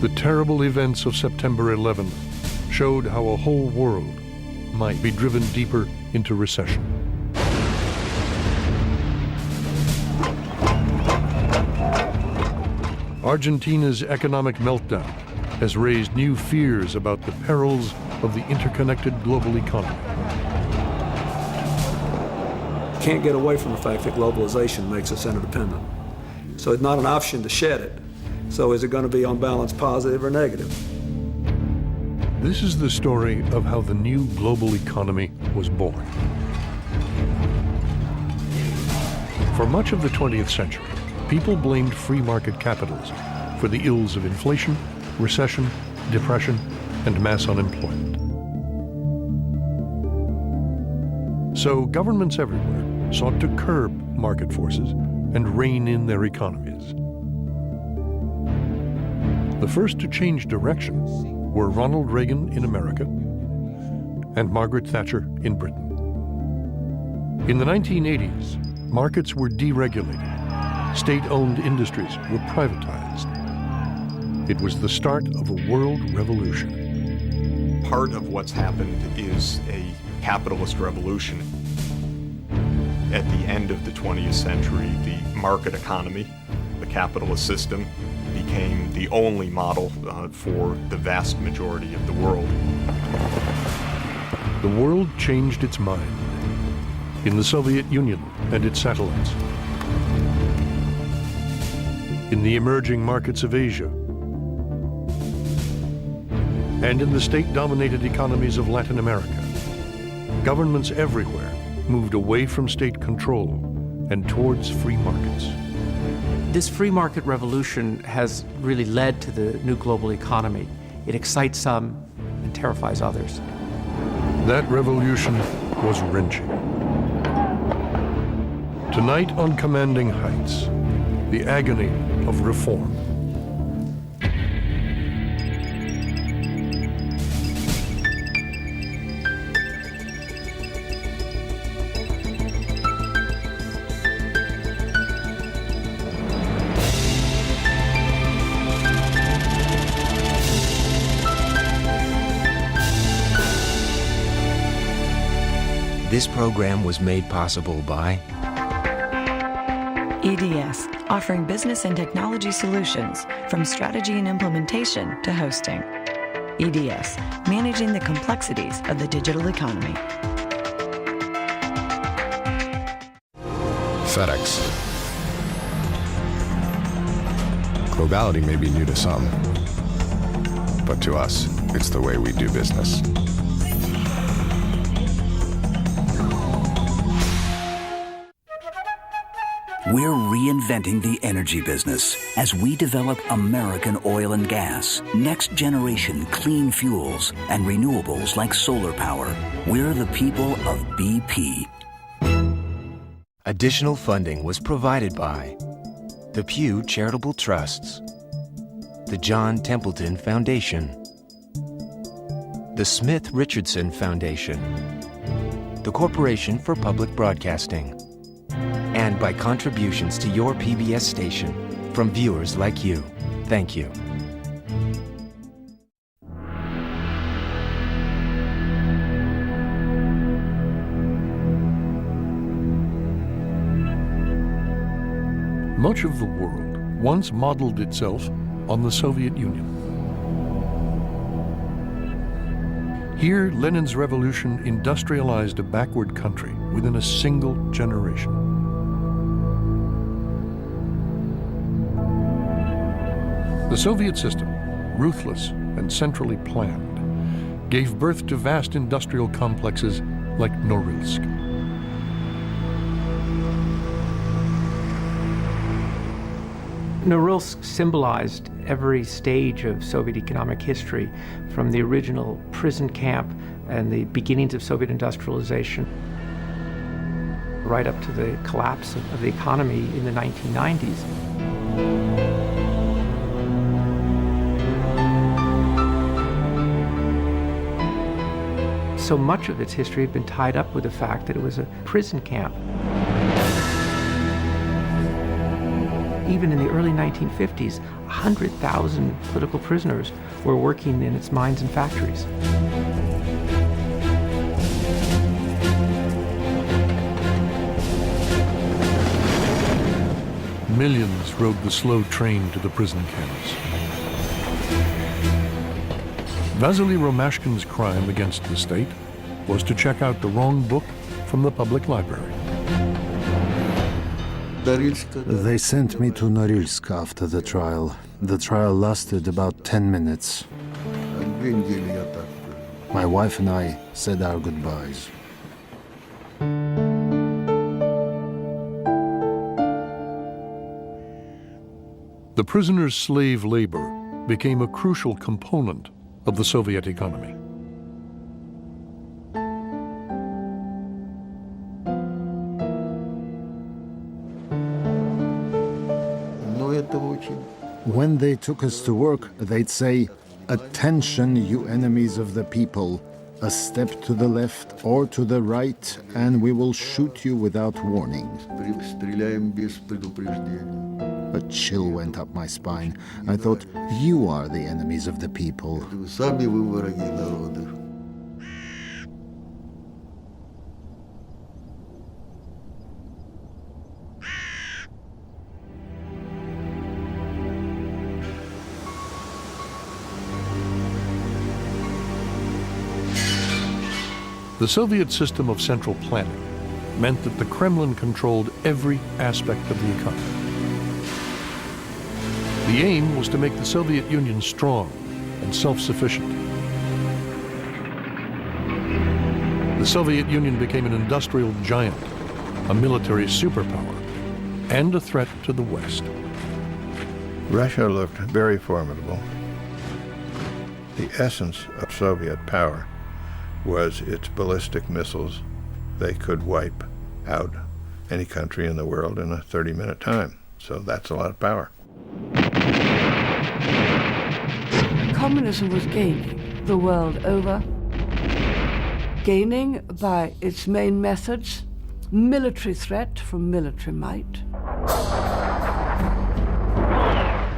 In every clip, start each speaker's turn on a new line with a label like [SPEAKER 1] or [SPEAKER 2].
[SPEAKER 1] The terrible events of September 11 showed how a whole world might be driven deeper into recession. Argentina's economic meltdown has raised new fears about the perils of the interconnected global economy.
[SPEAKER 2] Can't get away from the fact that globalization makes us interdependent. So it's not an option to shed it. So is it going to be on balance positive or negative?
[SPEAKER 1] This is the story of how the new global economy was born. For much of the 20th century, people blamed free market capitalism for the ills of inflation, recession, depression, and mass unemployment. So governments everywhere sought to curb market forces and rein in their economies. The first to change direction were Ronald Reagan in America and Margaret Thatcher in Britain. In the 1980s, markets were deregulated. State-owned industries were privatized. It was the start of a world revolution.
[SPEAKER 3] Part of what's happened is a capitalist revolution. At the end of the 20th century, the market economy, the capitalist system, became the only model for the vast majority of the world.
[SPEAKER 1] The world changed its mind in the Soviet Union and its satellites, in the emerging markets of Asia, and in the state-dominated economies of Latin America. Governments everywhere moved away from state control and towards free markets.
[SPEAKER 4] This free market revolution has really led to the new global economy. It excites some and terrifies others.
[SPEAKER 1] That revolution was wrenching. Tonight on Commanding Heights, the agony of reform.
[SPEAKER 5] This program was made possible by
[SPEAKER 6] EDS, offering business and technology solutions from strategy and implementation to hosting. EDS, managing the complexities of the digital economy.
[SPEAKER 7] FedEx. Globality may be new to some, but to us, it's the way we do business.
[SPEAKER 8] We're reinventing the energy business as we develop American oil and gas, next-generation clean fuels, and renewables like solar power. We're the people of BP.
[SPEAKER 5] Additional funding was provided by the Pew Charitable Trusts, the John Templeton Foundation, the Smith Richardson Foundation, the Corporation for Public Broadcasting, and by contributions to your PBS station from viewers like you. Thank you.
[SPEAKER 1] Much of the world once modeled itself on the Soviet Union. Here, Lenin's revolution industrialized a backward country within a single generation. The Soviet system, ruthless and centrally planned, gave birth to vast industrial complexes like Norilsk.
[SPEAKER 4] Norilsk symbolized every stage of Soviet economic history, from the original prison camp and the beginnings of Soviet industrialization, right up to the collapse of the economy in the 1990s. So much of its history had been tied up with the fact that it was a prison camp. Even in the early 1950s, 100,000 political prisoners were working in its mines and factories.
[SPEAKER 1] Millions rode the slow train to the prison camps. Vasily Romashkin's crime against the state was to check out the wrong book from the public library.
[SPEAKER 9] They sent me to Norilsk after the trial. The trial lasted about 10 minutes. My wife and I said our goodbyes.
[SPEAKER 1] The prisoners' slave labor became a crucial component of the Soviet economy.
[SPEAKER 9] When they took us to work, they'd say, "Attention, you enemies of the people. A step to the left or to the right, and we will shoot you without warning." A chill went up my spine. I thought, you are the enemies of the people.
[SPEAKER 1] The Soviet system of central planning meant that the Kremlin controlled every aspect of the economy. The aim was to make the Soviet Union strong and self-sufficient. The Soviet Union became an industrial giant, a military superpower, and a threat to the West.
[SPEAKER 10] Russia looked very formidable. The essence of Soviet power was its ballistic missiles. They could wipe out any country in the world in a 30-minute time. So that's a lot of power.
[SPEAKER 11] Communism was gaining the world over, gaining by its main methods, military threat from military might.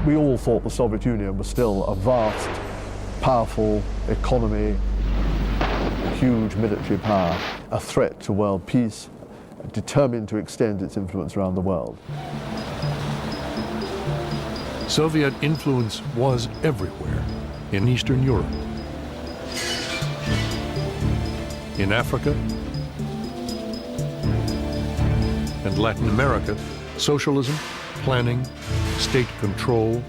[SPEAKER 12] We all thought the Soviet Union was still a vast, powerful economy, huge military power, a threat to world peace, determined to extend its influence around the world.
[SPEAKER 1] Soviet influence was everywhere in Eastern Europe, in Africa, and Latin America. Socialism, planning, state control,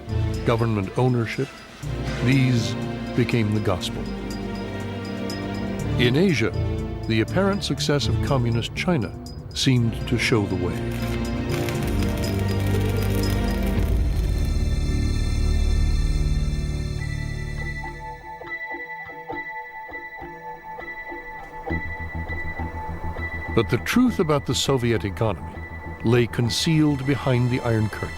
[SPEAKER 1] government ownership, these became the gospel. In Asia, the apparent success of communist China seemed to show the way. But the truth about the Soviet economy lay concealed behind the Iron Curtain.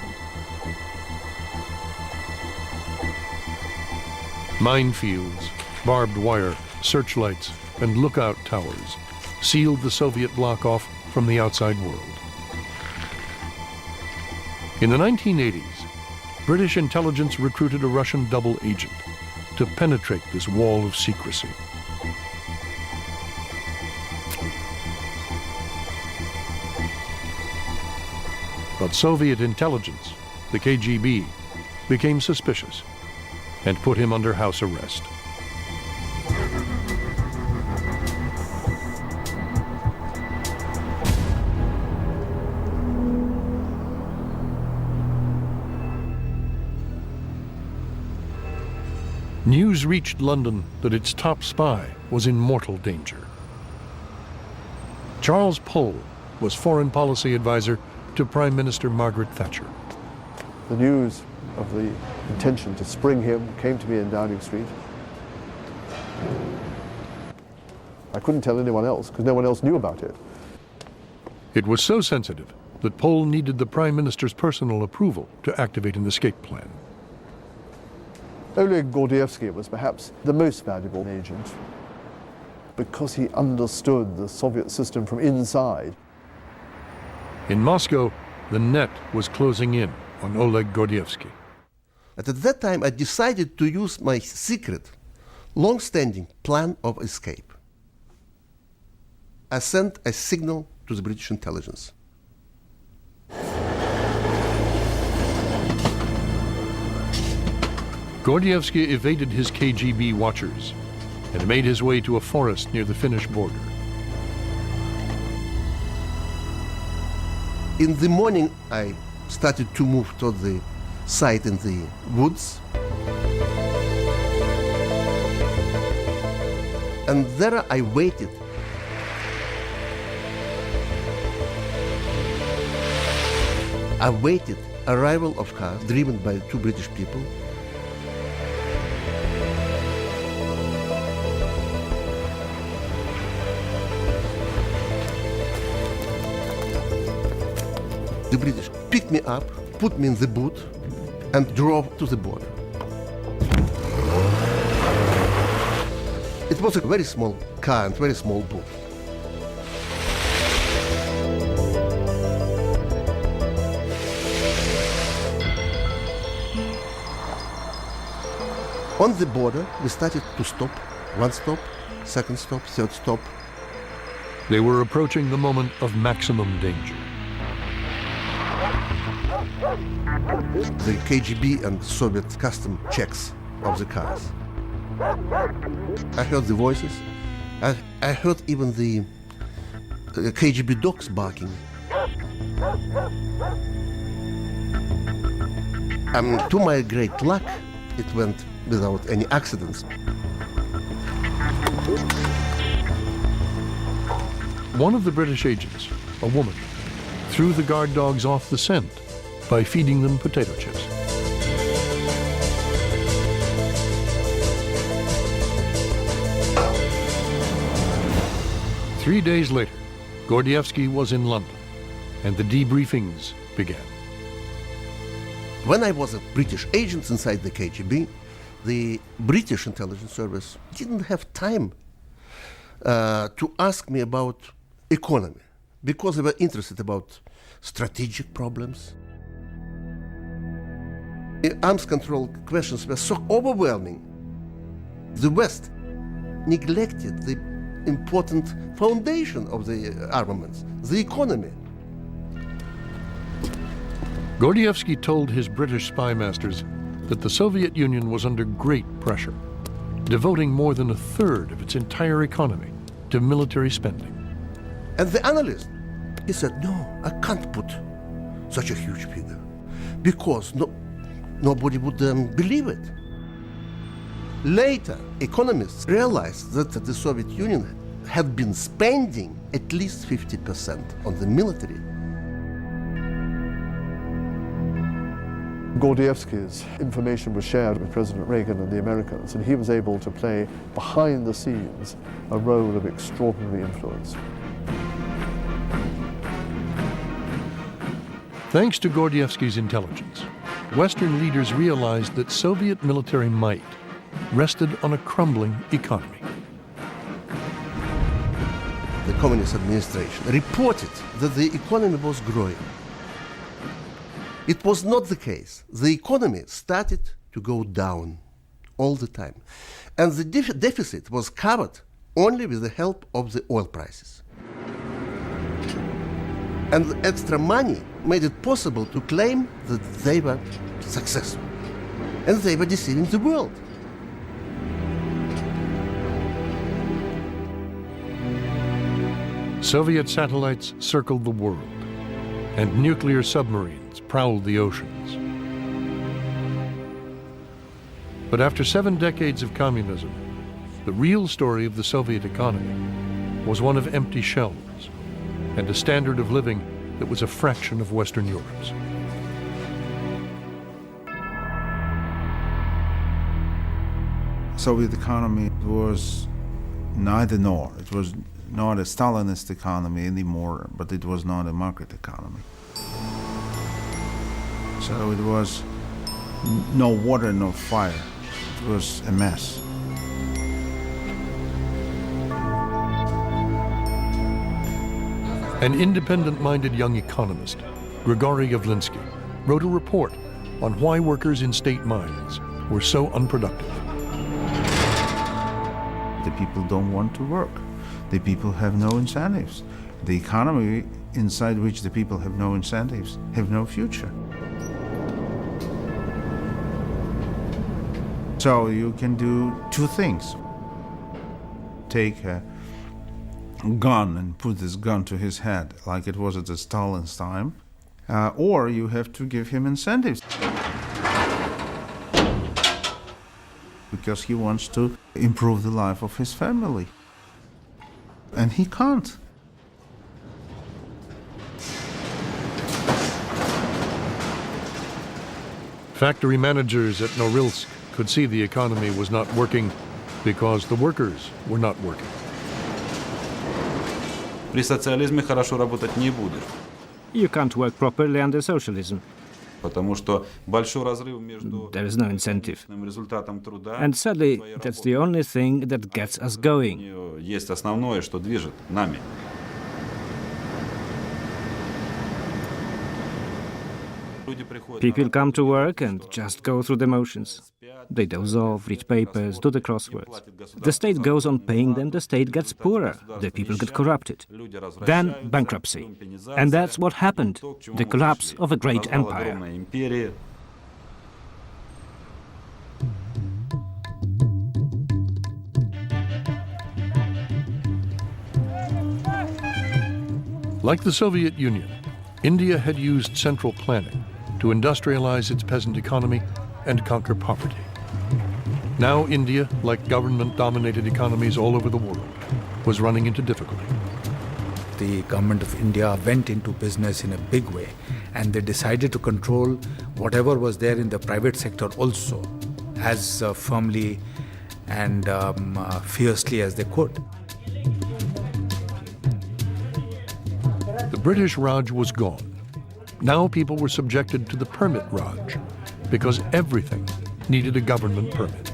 [SPEAKER 1] Minefields, barbed wire, searchlights, and lookout towers sealed the Soviet bloc off from the outside world. In the 1980s, British intelligence recruited a Russian double agent to penetrate this wall of secrecy. But Soviet intelligence, the KGB, became suspicious and put him under house arrest. News reached London that its top spy was in mortal danger. Charles Pohl was foreign policy advisor to Prime Minister Margaret Thatcher.
[SPEAKER 12] The news of the intention to spring him came to me in Downing Street. I couldn't tell anyone else because no one else knew about it.
[SPEAKER 1] It was so sensitive that Pohl needed the Prime Minister's personal approval to activate an escape plan.
[SPEAKER 12] Oleg Gordievsky was perhaps the most valuable agent because he understood the Soviet system from inside.
[SPEAKER 1] In Moscow, the net was closing in on Oleg Gordievsky.
[SPEAKER 13] At that time, I decided to use my secret, long-standing plan of escape. I sent a signal to the British intelligence.
[SPEAKER 1] Gordievsky evaded his KGB watchers and made his way to a forest near the Finnish border.
[SPEAKER 13] In the morning, I started to move toward the site in the woods. And there I waited. I waited arrival of cars driven by two British people. The British picked me up, put me in the boot, and drove to the border. It was a very small car and very small boat. On the border, we started to stop. One stop, second stop, third stop.
[SPEAKER 1] They were approaching the moment of maximum danger.
[SPEAKER 13] The KGB and Soviet custom checks of the cars. I heard the voices. I heard even the KGB dogs barking. To my great luck, it went without any accidents.
[SPEAKER 1] One of the British agents, a woman, threw the guard dogs off the scent by feeding them potato chips. Three days later, Gordievsky was in London, and the debriefings began.
[SPEAKER 13] When I was a British agent inside the KGB, the British intelligence service didn't have time to ask me about economy, because they were interested about strategic problems. The arms control questions were so overwhelming. The West neglected the important foundation of the armaments, the economy.
[SPEAKER 1] Gordievsky told his British spy masters that the Soviet Union was under great pressure, devoting more than a third of its entire economy to military spending.
[SPEAKER 13] And the analyst, he said, no, I can't put such a huge figure, because nobody would believe it. Later, economists realized that the Soviet Union had been spending at least 50% on the military.
[SPEAKER 12] Gordievsky's information was shared with President Reagan and the Americans, and he was able to play behind the scenes a role of extraordinary influence.
[SPEAKER 1] Thanks to Gordievsky's intelligence, Western leaders realized that Soviet military might rested on a crumbling economy.
[SPEAKER 13] The Communist administration reported that the economy was growing. It was not the case. The economy started to go down all the time. And the deficit was covered only with the help of the oil prices. And the extra money made it possible to claim that they were successful. And they were deceiving the world.
[SPEAKER 1] Soviet satellites circled the world, and nuclear submarines prowled the oceans. But after 7 decades of communism, the real story of the Soviet economy was one of empty shelves and a standard of living that was a fraction of Western Europe's.
[SPEAKER 14] Soviet economy was neither nor. It was not a Stalinist economy anymore, but it was not a market economy. So it was no water, no fire. It was a mess.
[SPEAKER 1] An independent-minded young economist, Grigory Yavlinsky, wrote a report on why workers in state mines were so unproductive.
[SPEAKER 14] The people don't want to work. The people have no incentives. The economy inside which the people have no incentives have no future. So you can do two things. Take a gun and put this gun to his head like it was at the Stalin's time, or you have to give him incentives because he wants to improve the life of his family, and he can't.
[SPEAKER 1] Factory managers at Norilsk could see the economy was not working because the workers were not working.
[SPEAKER 15] При социализме хорошо работать не будешь.
[SPEAKER 16] You can't work properly under socialism.
[SPEAKER 15] Потому что большой разрыв между
[SPEAKER 16] There is no incentive.
[SPEAKER 15] результатом труда.
[SPEAKER 16] And sadly, that's the only thing that gets us going.
[SPEAKER 15] Есть основное, что движет нами.
[SPEAKER 16] People come to work and just go through the motions. They doze off, read papers, do the crosswords. The state goes on paying them, the state gets poorer, the people get corrupted. Then bankruptcy. And that's what happened, the collapse of a great empire.
[SPEAKER 1] Like the Soviet Union, India had used central planning to industrialize its peasant economy and conquer poverty. Now India, like government-dominated economies all over the world, was running into difficulty.
[SPEAKER 17] The government of India went into business in a big way, and they decided to control whatever was there in the private sector also, as firmly and fiercely as they could.
[SPEAKER 1] The British Raj was gone. Now people were subjected to the permit Raj because everything needed a government permit.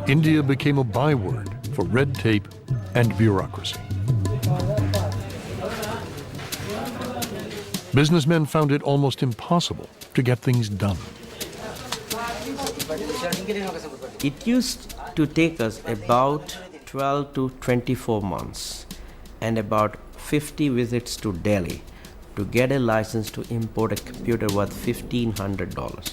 [SPEAKER 1] India became a byword for red tape and bureaucracy. Businessmen found it almost impossible to get things done.
[SPEAKER 18] It used to take us about 12 to 24 months and about 50 visits to Delhi to get a license to import a computer worth $1,500.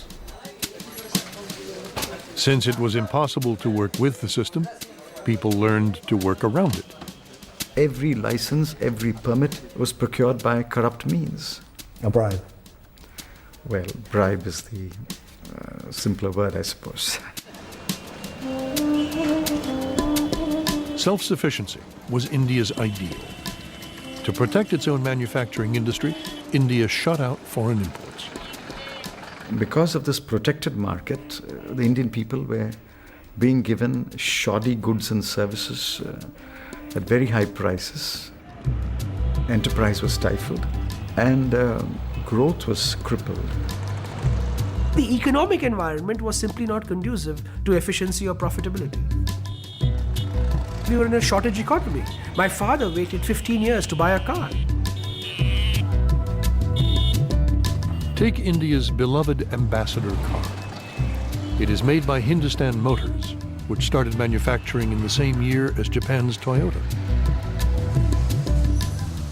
[SPEAKER 1] Since it was impossible to work with the system, people learned to work around it.
[SPEAKER 19] Every license, every permit was procured by corrupt means.
[SPEAKER 20] A bribe.
[SPEAKER 19] Well, bribe is the simpler word, I suppose.
[SPEAKER 1] Self-sufficiency was India's ideal. To protect its own manufacturing industry, India shut out foreign imports.
[SPEAKER 19] Because of this protected market, the Indian people were being given shoddy goods and services at very high prices. Enterprise was stifled, and growth was crippled.
[SPEAKER 21] The economic environment was simply not conducive to efficiency or profitability. We were in a shortage economy. My father waited 15 years to buy a car.
[SPEAKER 1] Take India's beloved Ambassador car. It is made by Hindustan Motors, which started manufacturing in the same year as Japan's Toyota.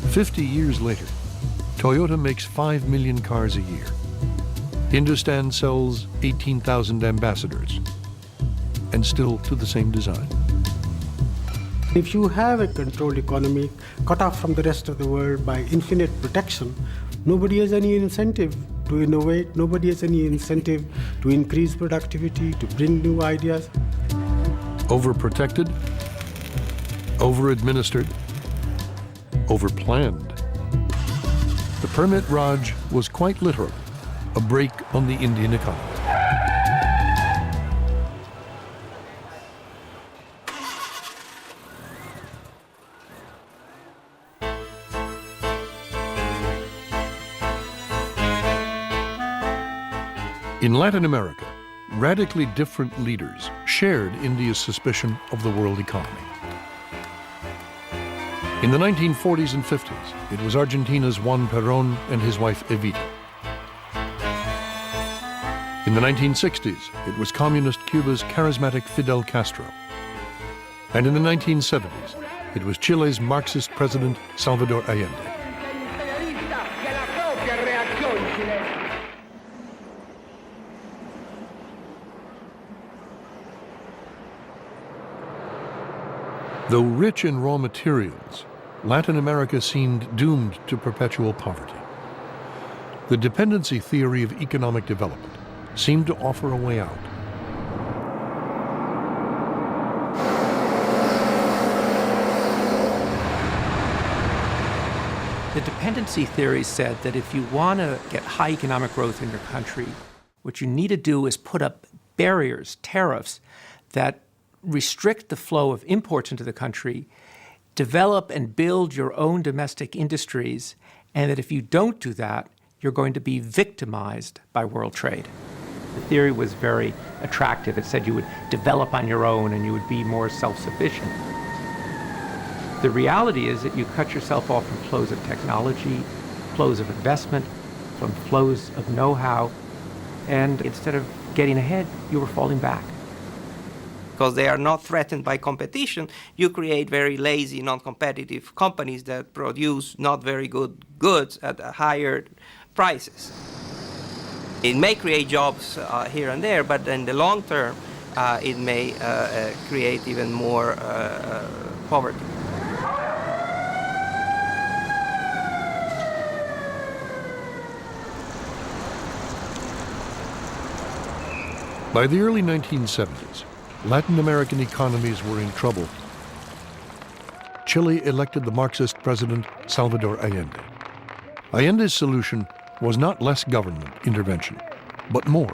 [SPEAKER 1] 50 years later, Toyota makes 5 million cars a year. Hindustan sells 18,000 Ambassadors, and still to the same design.
[SPEAKER 22] If you have a controlled economy cut off from the rest of the world by infinite protection, nobody has any incentive to innovate, nobody has any incentive to increase productivity, to bring new ideas.
[SPEAKER 1] Overprotected, over-administered, overplanned. The permit Raj was quite literally a brake on the Indian economy. In Latin America, radically different leaders shared India's suspicion of the world economy. In the 1940s and 50s, it was Argentina's Juan Perón and his wife Evita. In the 1960s, it was communist Cuba's charismatic Fidel Castro. And in the 1970s, it was Chile's Marxist president, Salvador Allende. Though rich in raw materials, Latin America seemed doomed to perpetual poverty. The dependency theory of economic development seemed to offer a way out.
[SPEAKER 4] The dependency theory said that if you want to get high economic growth in your country, what you need to do is put up barriers, tariffs, that restrict the flow of imports into the country, develop and build your own domestic industries, and that if you don't do that, you're going to be victimized by world trade. The theory was very attractive. It said you would develop on your own and you would be more self-sufficient. The reality is that you cut yourself off from flows of technology, flows of investment, from flows of know-how, and instead of getting ahead, you were falling back.
[SPEAKER 2] Because they are not threatened by competition, you create very lazy, non-competitive companies that produce not very good goods at higher prices. It may create jobs here and there, but in the long term, it may create even more poverty.
[SPEAKER 1] By the early 1970s, Latin American economies were in trouble. Chile elected the Marxist president, Salvador Allende. Allende's solution was not less government intervention, but more.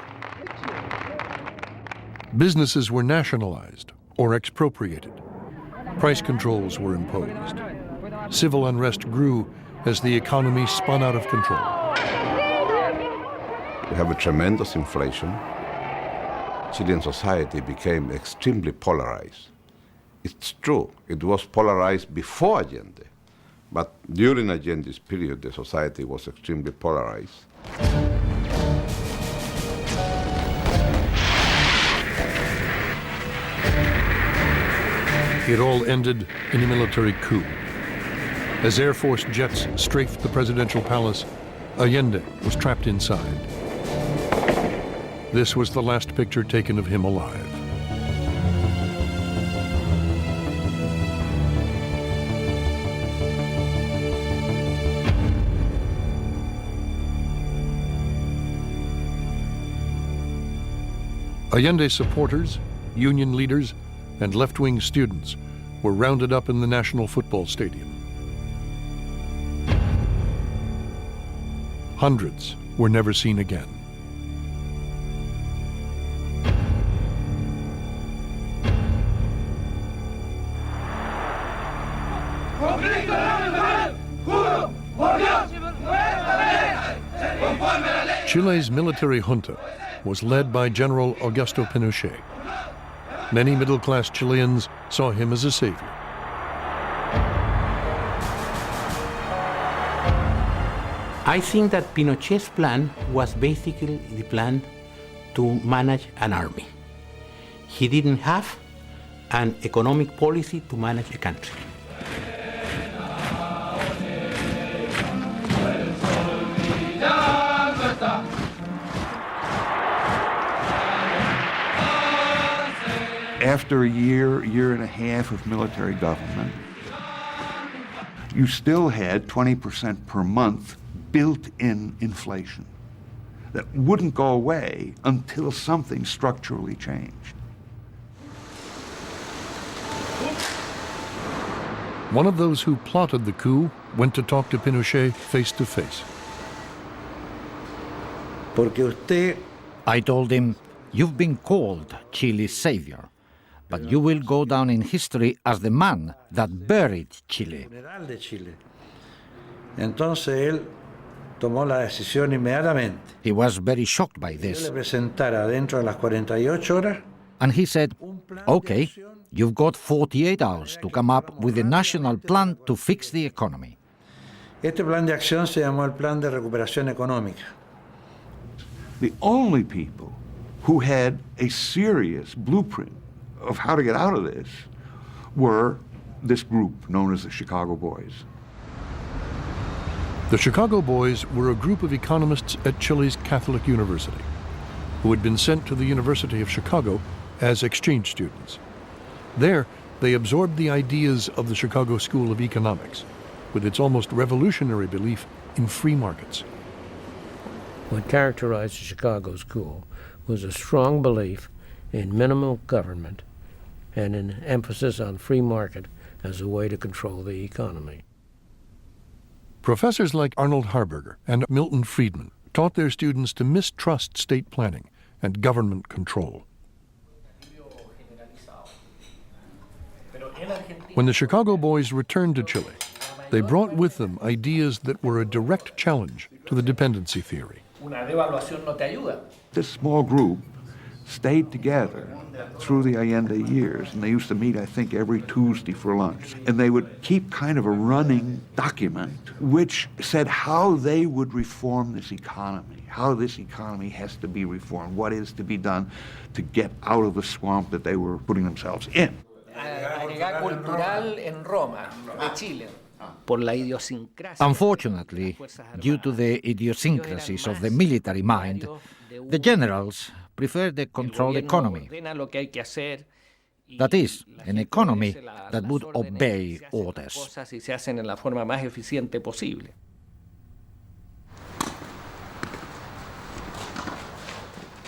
[SPEAKER 1] Businesses were nationalized or expropriated. Price controls were imposed. Civil unrest grew as the economy spun out of control.
[SPEAKER 20] We have a tremendous inflation. Chilean society became extremely polarized. It's true, it was polarized before Allende, but during Allende's period, the society was extremely polarized.
[SPEAKER 1] It all ended in a military coup. As Air Force jets strafed the presidential palace, Allende was trapped inside. This was the last picture taken of him alive. Allende supporters, union leaders, and left-wing students were rounded up in the National Football Stadium. Hundreds were never seen again. Chile's military junta was led by General Augusto Pinochet. Many middle-class Chileans saw him as a savior.
[SPEAKER 23] I think that Pinochet's plan was basically the plan to manage an army. He didn't have an economic policy to manage a country.
[SPEAKER 24] After a year and a half of military government, you still had 20% per month built-in inflation that wouldn't go away until something structurally changed.
[SPEAKER 1] One of those who plotted the coup went to talk to Pinochet face to face.
[SPEAKER 25] I told him, "You've been called Chile's savior, but you will go down in history as the man that buried Chile." He was very shocked by this. And he said, "Okay, you've got 48 hours to come up with a national plan to fix the economy."
[SPEAKER 24] The only people who had a serious blueprint of how to get out of this were this group known as the Chicago Boys.
[SPEAKER 1] The Chicago Boys were a group of economists at Chile's Catholic University who had been sent to the University of Chicago as exchange students. There, they absorbed the ideas of the Chicago School of Economics, with its almost revolutionary belief in free markets.
[SPEAKER 3] What characterized the Chicago School was a strong belief in minimal government and an emphasis on free market as a way to control the economy.
[SPEAKER 1] Professors like Arnold Harberger and Milton Friedman taught their students to mistrust state planning and government control. When the Chicago Boys returned to Chile, they brought with them ideas that were a direct challenge to the dependency theory.
[SPEAKER 24] This small group stayed together through the Allende years, and they used to meet, I think, every Tuesday for lunch. And they would keep kind of a running document which said how they would reform this economy, how this economy has to be reformed, what is to be done to get out of the swamp that they were putting themselves in.
[SPEAKER 25] Unfortunately, due to the idiosyncrasies of the military mind, the generals preferred the controlled economy. That is, an economy that would obey orders.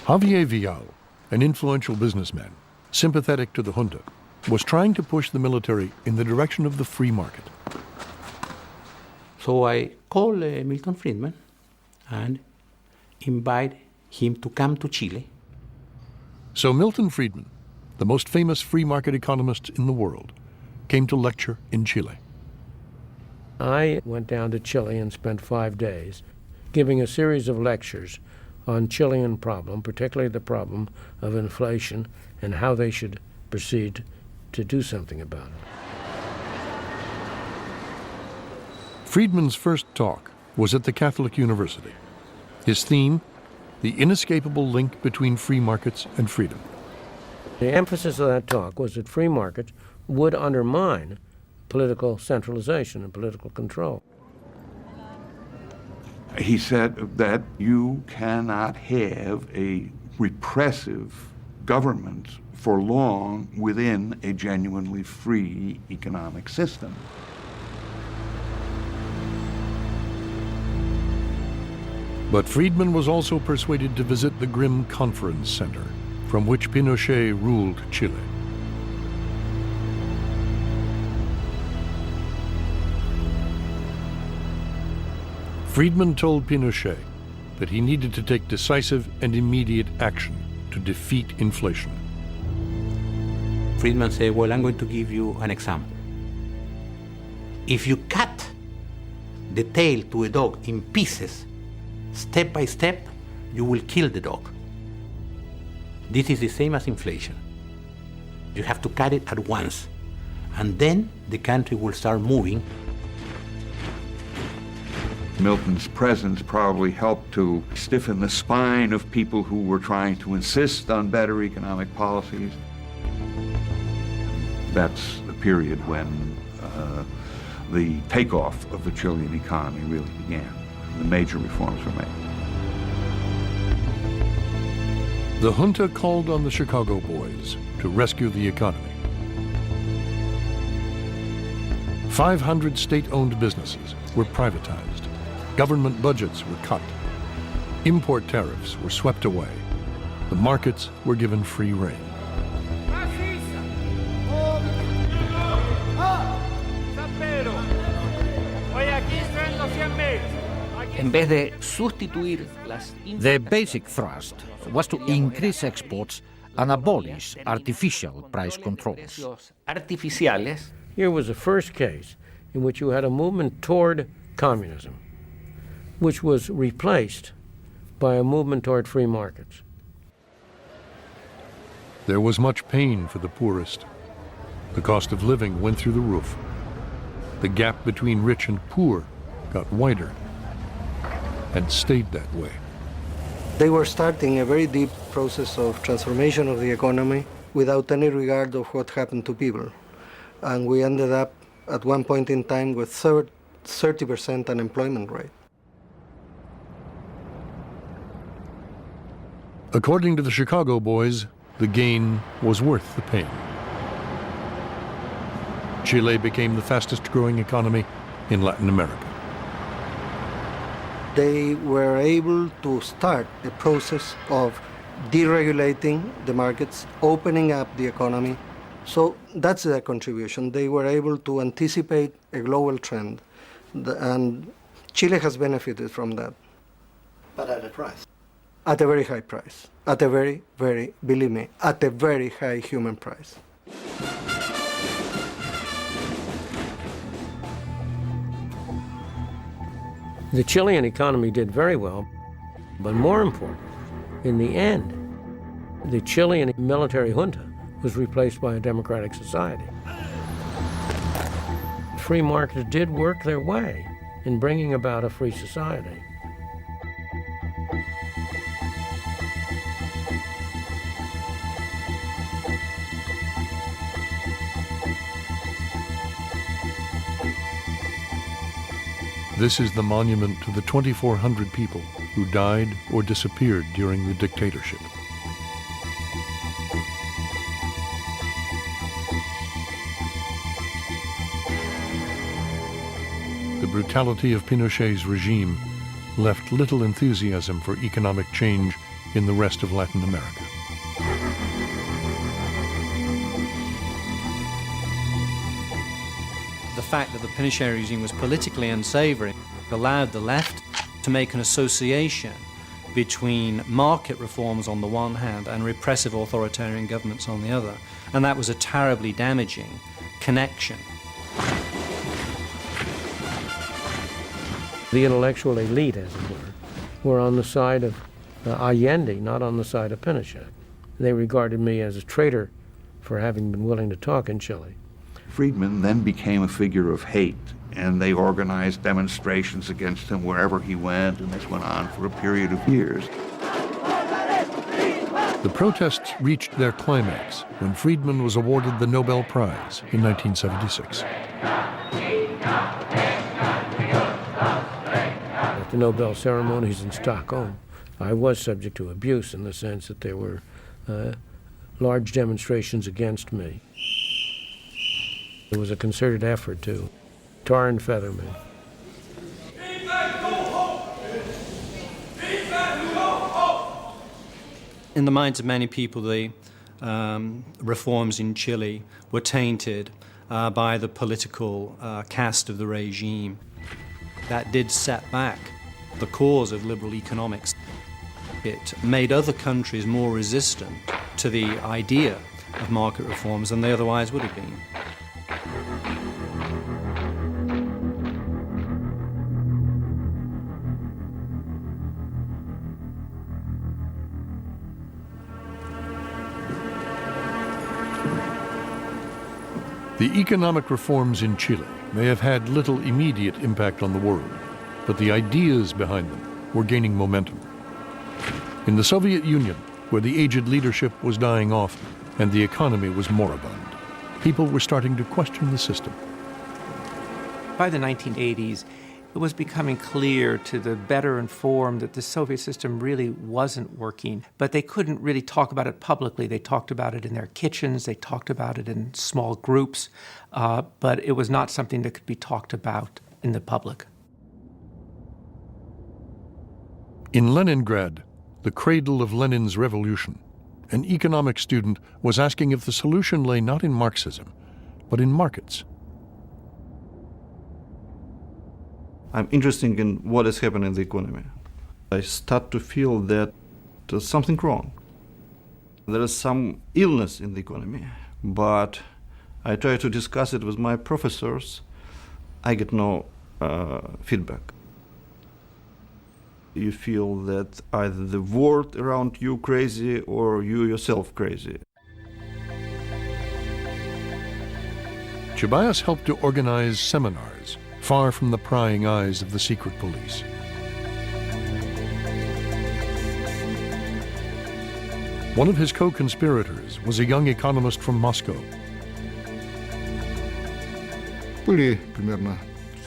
[SPEAKER 1] Javier Vial, an influential businessman, sympathetic to the junta, was trying to push the military in the direction of the free market.
[SPEAKER 23] So I called Milton Friedman and invite him to come to Chile.
[SPEAKER 1] So Milton Friedman, the most famous free market economist in the world, came to lecture in Chile.
[SPEAKER 3] I went down to Chile and spent 5 days giving a series of lectures on Chilean problem, particularly the problem of inflation and how they should proceed to do something about it.
[SPEAKER 1] Friedman's first talk was at the Catholic University. His theme, the inescapable link between free markets and freedom.
[SPEAKER 3] The emphasis of that talk was that free markets would undermine political centralization and political control.
[SPEAKER 24] He said that you cannot have a repressive government for long within a genuinely free economic system.
[SPEAKER 1] But Friedman was also persuaded to visit the grim conference center from which Pinochet ruled Chile. Friedman told Pinochet that he needed to take decisive and immediate action to defeat inflation.
[SPEAKER 23] Friedman said, well, I'm going to give you an example. If you cut the tail to a dog in pieces, step by step, you will kill the dog. This is the same as inflation. You have to cut it at once, and then the country will start moving.
[SPEAKER 24] Milton's presence probably helped to stiffen the spine of people who were trying to insist on better economic policies. That's the period when the takeoff of the Chilean economy really began. The major reforms were made.
[SPEAKER 1] The junta called on the Chicago Boys to rescue the economy. 500 state-owned businesses were privatized. Government budgets were cut. Import tariffs were swept away. The markets were given free rein.
[SPEAKER 25] The basic thrust was to increase exports and abolish artificial price controls.
[SPEAKER 3] Here was the first case in which you had a movement toward communism, which was replaced by a movement toward free markets.
[SPEAKER 1] There was much pain for the poorest. The cost of living went through the roof. The gap between rich and poor got wider and stayed that way.
[SPEAKER 5] They were starting a very deep process of transformation of the economy without any regard of what happened to people. And we ended up at one point in time with 30% unemployment rate.
[SPEAKER 1] According to the Chicago boys, the gain was worth the pain. Chile became the fastest growing economy in Latin America.
[SPEAKER 5] They were able to start a process of deregulating the markets, opening up the economy. So that's their contribution. They were able to anticipate a global trend, and Chile has benefited from that. But at a price. At a very high price. At a very, very, believe me, at a very high human price.
[SPEAKER 3] The Chilean economy did very well, but more important, in the end, the Chilean military junta was replaced by a democratic society. Free markets did work their way in bringing about a free society.
[SPEAKER 1] This is the monument to the 2,400 people who died or disappeared during the dictatorship. The brutality of Pinochet's regime left little enthusiasm for economic change in the rest of Latin America.
[SPEAKER 6] The fact that the Pinochet regime was politically unsavory allowed the left to make an association between market reforms on the one hand and repressive authoritarian governments on the other. And that was a terribly damaging connection.
[SPEAKER 3] The intellectual elite, as it were on the side of Allende, not on the side of Pinochet. They regarded me as a traitor for having been willing to talk in Chile.
[SPEAKER 24] Friedman then became a figure of hate, and they organized demonstrations against him wherever he went, and this went on for a period of years.
[SPEAKER 1] The protests reached their climax when Friedman was awarded the Nobel Prize in 1976.
[SPEAKER 3] At the Nobel ceremonies in Stockholm, I was subject to abuse in the sense that there were large demonstrations against me. It was a concerted effort to tar and feather me.
[SPEAKER 6] In the minds of many people, the reforms in Chile were tainted by the political caste of the regime. That did set back the cause of liberal economics. It made other countries more resistant to the idea of market reforms than they otherwise would have been.
[SPEAKER 1] The economic reforms in Chile may have had little immediate impact on the world, but the ideas behind them were gaining momentum. In the Soviet Union, where the aged leadership was dying off and the economy was moribund, people were starting to question the system.
[SPEAKER 4] By the 1980s, it was becoming clear to the better informed that the Soviet system really wasn't working, but they couldn't really talk about it publicly. They talked about it in their kitchens, they talked about it in small groups, but it was not something that could be talked about in the public.
[SPEAKER 1] In Leningrad, the cradle of Lenin's revolution, an economic student was asking if the solution lay not in Marxism, but in markets.
[SPEAKER 7] I'm interested in what is happening in the economy. I start to feel that there's something wrong. There is some illness in the economy, but I try to discuss it with my professors. I get no feedback. You feel that either the world around you crazy or you yourself crazy.
[SPEAKER 1] Chibaias helped to organize seminars far from the prying eyes of the secret police. One of his co-conspirators was a young economist from Moscow.
[SPEAKER 8] We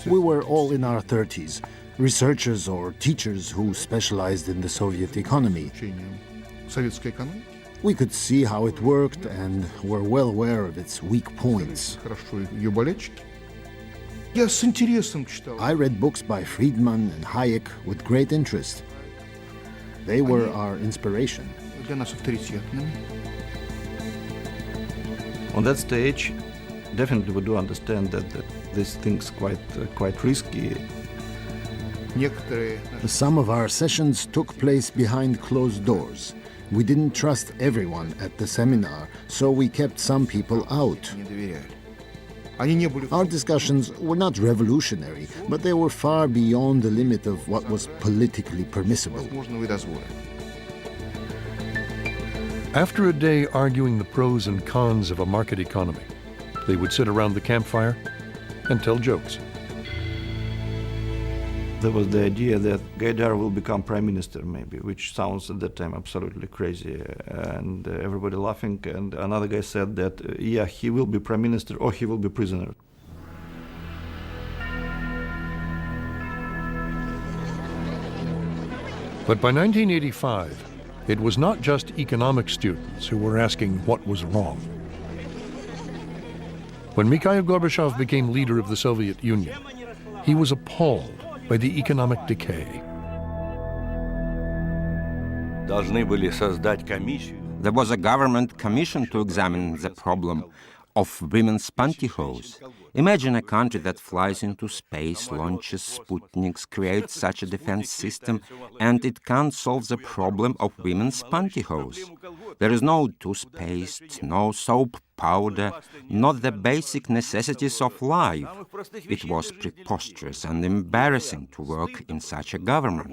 [SPEAKER 8] were all in our 30s, researchers or teachers who specialized in the Soviet economy. We could see how it worked and were well aware of its weak points. I read books by Friedman and Hayek with great interest. They were our inspiration.
[SPEAKER 7] On that stage, definitely we do understand that this thing's quite risky.
[SPEAKER 8] Some of our sessions took place behind closed doors. We didn't trust everyone at the seminar, so we kept some people out. Our discussions were not revolutionary, but they were far beyond the limit of what was politically permissible.
[SPEAKER 1] After a day arguing the pros and cons of a market economy, they would sit around the campfire and tell jokes.
[SPEAKER 7] There was the idea that Gaidar will become prime minister, maybe, which sounds at that time absolutely crazy, and everybody laughing. And another guy said that, yeah, he will be prime minister or he will be prisoner.
[SPEAKER 1] But by 1985, it was not just economic students who were asking what was wrong. When Mikhail Gorbachev became leader of the Soviet Union, he was appalled by the economic decay.
[SPEAKER 9] There was a government commission to examine the problem of women's pantyhose. Imagine a country that flies into space, launches Sputniks, creates such a defense system, and it can't solve the problem of women's pantyhose. There is no toothpaste, no soap powder, not the basic necessities of life. It was preposterous and embarrassing to work in such a government.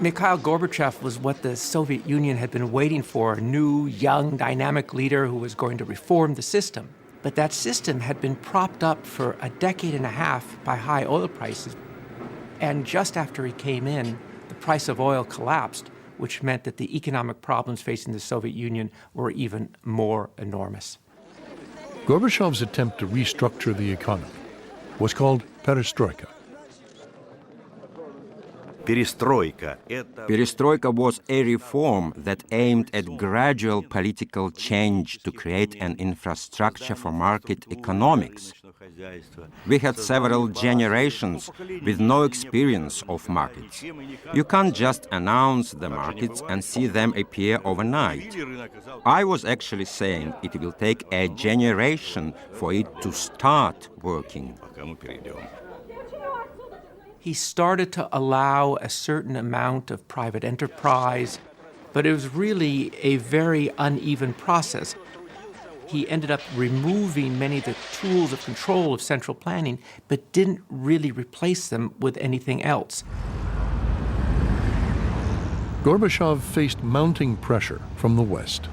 [SPEAKER 4] Mikhail Gorbachev was what the Soviet Union had been waiting for, a new, young, dynamic leader who was going to reform the system. But that system had been propped up for a decade and a half by high oil prices. And just after he came in, the price of oil collapsed, which meant that the economic problems facing the Soviet Union were even more enormous.
[SPEAKER 1] Gorbachev's attempt to restructure the economy was called perestroika.
[SPEAKER 9] Perestroika was a reform that aimed at gradual political change to create an infrastructure for market economics. We had several generations with no experience of markets. You can't just announce the markets and see them appear overnight. I was actually saying it will take a generation for it to start working.
[SPEAKER 4] He started to allow a certain amount of private enterprise, but it was really a very uneven process. He ended up removing many of the tools of control of central planning, but didn't really replace them with anything else.
[SPEAKER 1] Gorbachev faced mounting pressure from the West.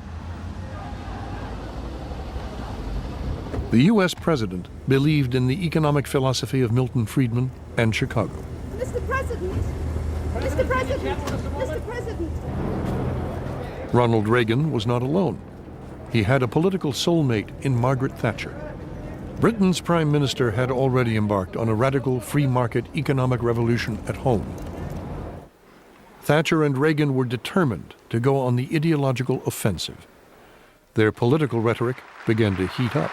[SPEAKER 1] The U.S. president believed in the economic philosophy of Milton Friedman and Chicago.
[SPEAKER 10] Mr. President! Mr. President! Mr. President!
[SPEAKER 1] Ronald Reagan was not alone. He had a political soulmate in Margaret Thatcher. Britain's prime minister had already embarked on a radical free market economic revolution at home. Thatcher and Reagan were determined to go on the ideological offensive. Their political rhetoric began to heat up.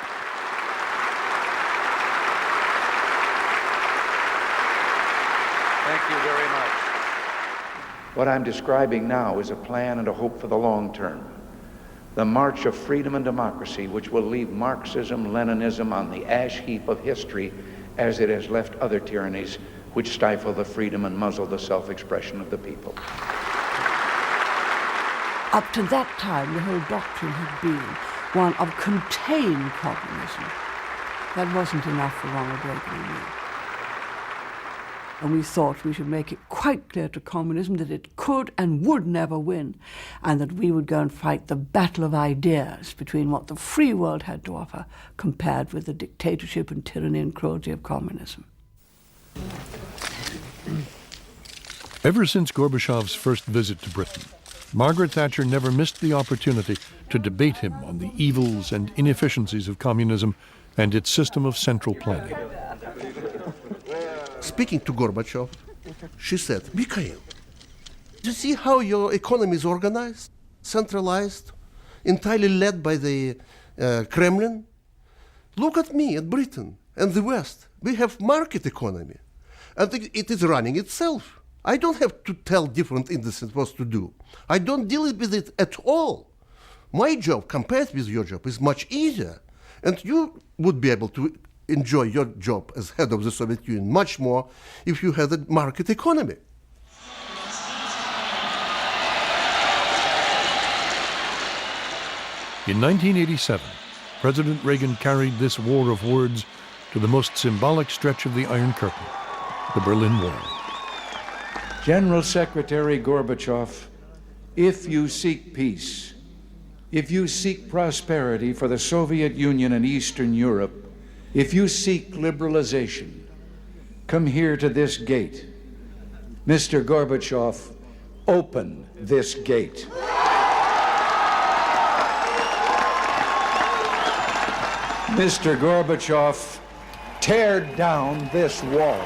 [SPEAKER 11] Thank you very much. What I'm describing now is a plan and a hope for the long term. The march of freedom and democracy, which will leave Marxism, Leninism on the ash heap of history as it has left other tyrannies which stifle the freedom and muzzle the self-expression of the people.
[SPEAKER 12] Up to that time, the whole doctrine had been one of contained communism. That wasn't enough for Ronald Reagan and me. And we thought we should make it quite clear to communism that it could and would never win, and that we would go and fight the battle of ideas between what the free world had to offer compared with the dictatorship and tyranny and cruelty of communism.
[SPEAKER 1] Ever since Gorbachev's first visit to Britain, Margaret Thatcher never missed the opportunity to debate him on the evils and inefficiencies of communism and its system of central planning.
[SPEAKER 13] Speaking to Gorbachev, she said, Mikhail, do you see how your economy is organized, centralized, entirely led by the Kremlin? Look at me, at Britain and the West. We have market economy, and it is running itself. I don't have to tell different industries what to do. I don't deal with it at all. My job, compared with your job, is much easier, and you would be able to enjoy your job as head of the Soviet Union much more if you had a market economy.
[SPEAKER 1] In 1987, President Reagan carried this war of words to the most symbolic stretch of the Iron Curtain, the Berlin Wall.
[SPEAKER 14] General Secretary Gorbachev, if you seek peace, if you seek prosperity for the Soviet Union and Eastern Europe, if you seek liberalization, come here to this gate. Mr. Gorbachev, open this gate. Mr. Gorbachev, tear down this wall.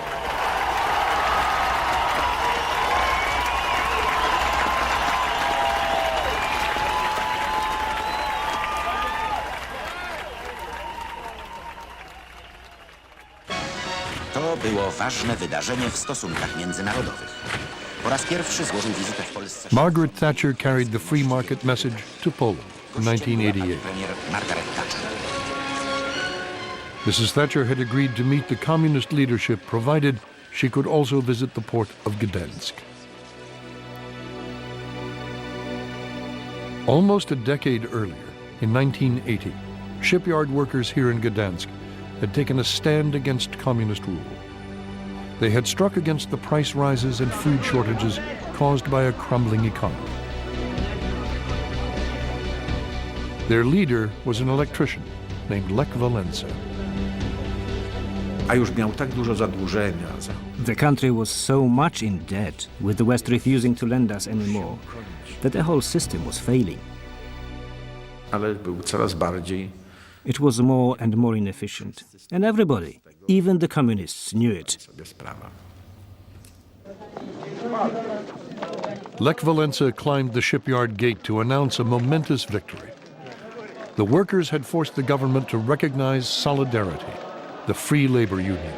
[SPEAKER 15] To było ważne wydarzenie w stosunkach międzynarodowych. Po raz pierwszy złożył wizytę w Polsce.
[SPEAKER 1] Margaret Thatcher carried the free market message to Poland in 1988.
[SPEAKER 15] Premier Margaret Thatcher.
[SPEAKER 1] Mrs. Thatcher had agreed to meet the communist leadership provided she could also visit the port of Gdansk. Almost a decade earlier, in 1980, shipyard workers here in Gdansk had taken a stand against communist rule. They had struck against the price rises and food shortages caused by a crumbling economy. Their leader was an electrician named Lech Walesa.
[SPEAKER 16] The country was so much in debt, with the West refusing to lend us any more, that the whole system was failing. It was more and more inefficient, and everybody, even the communists, knew it.
[SPEAKER 1] Lech Walesa climbed the shipyard gate to announce a momentous victory. The workers had forced the government to recognize Solidarity, the free labor union.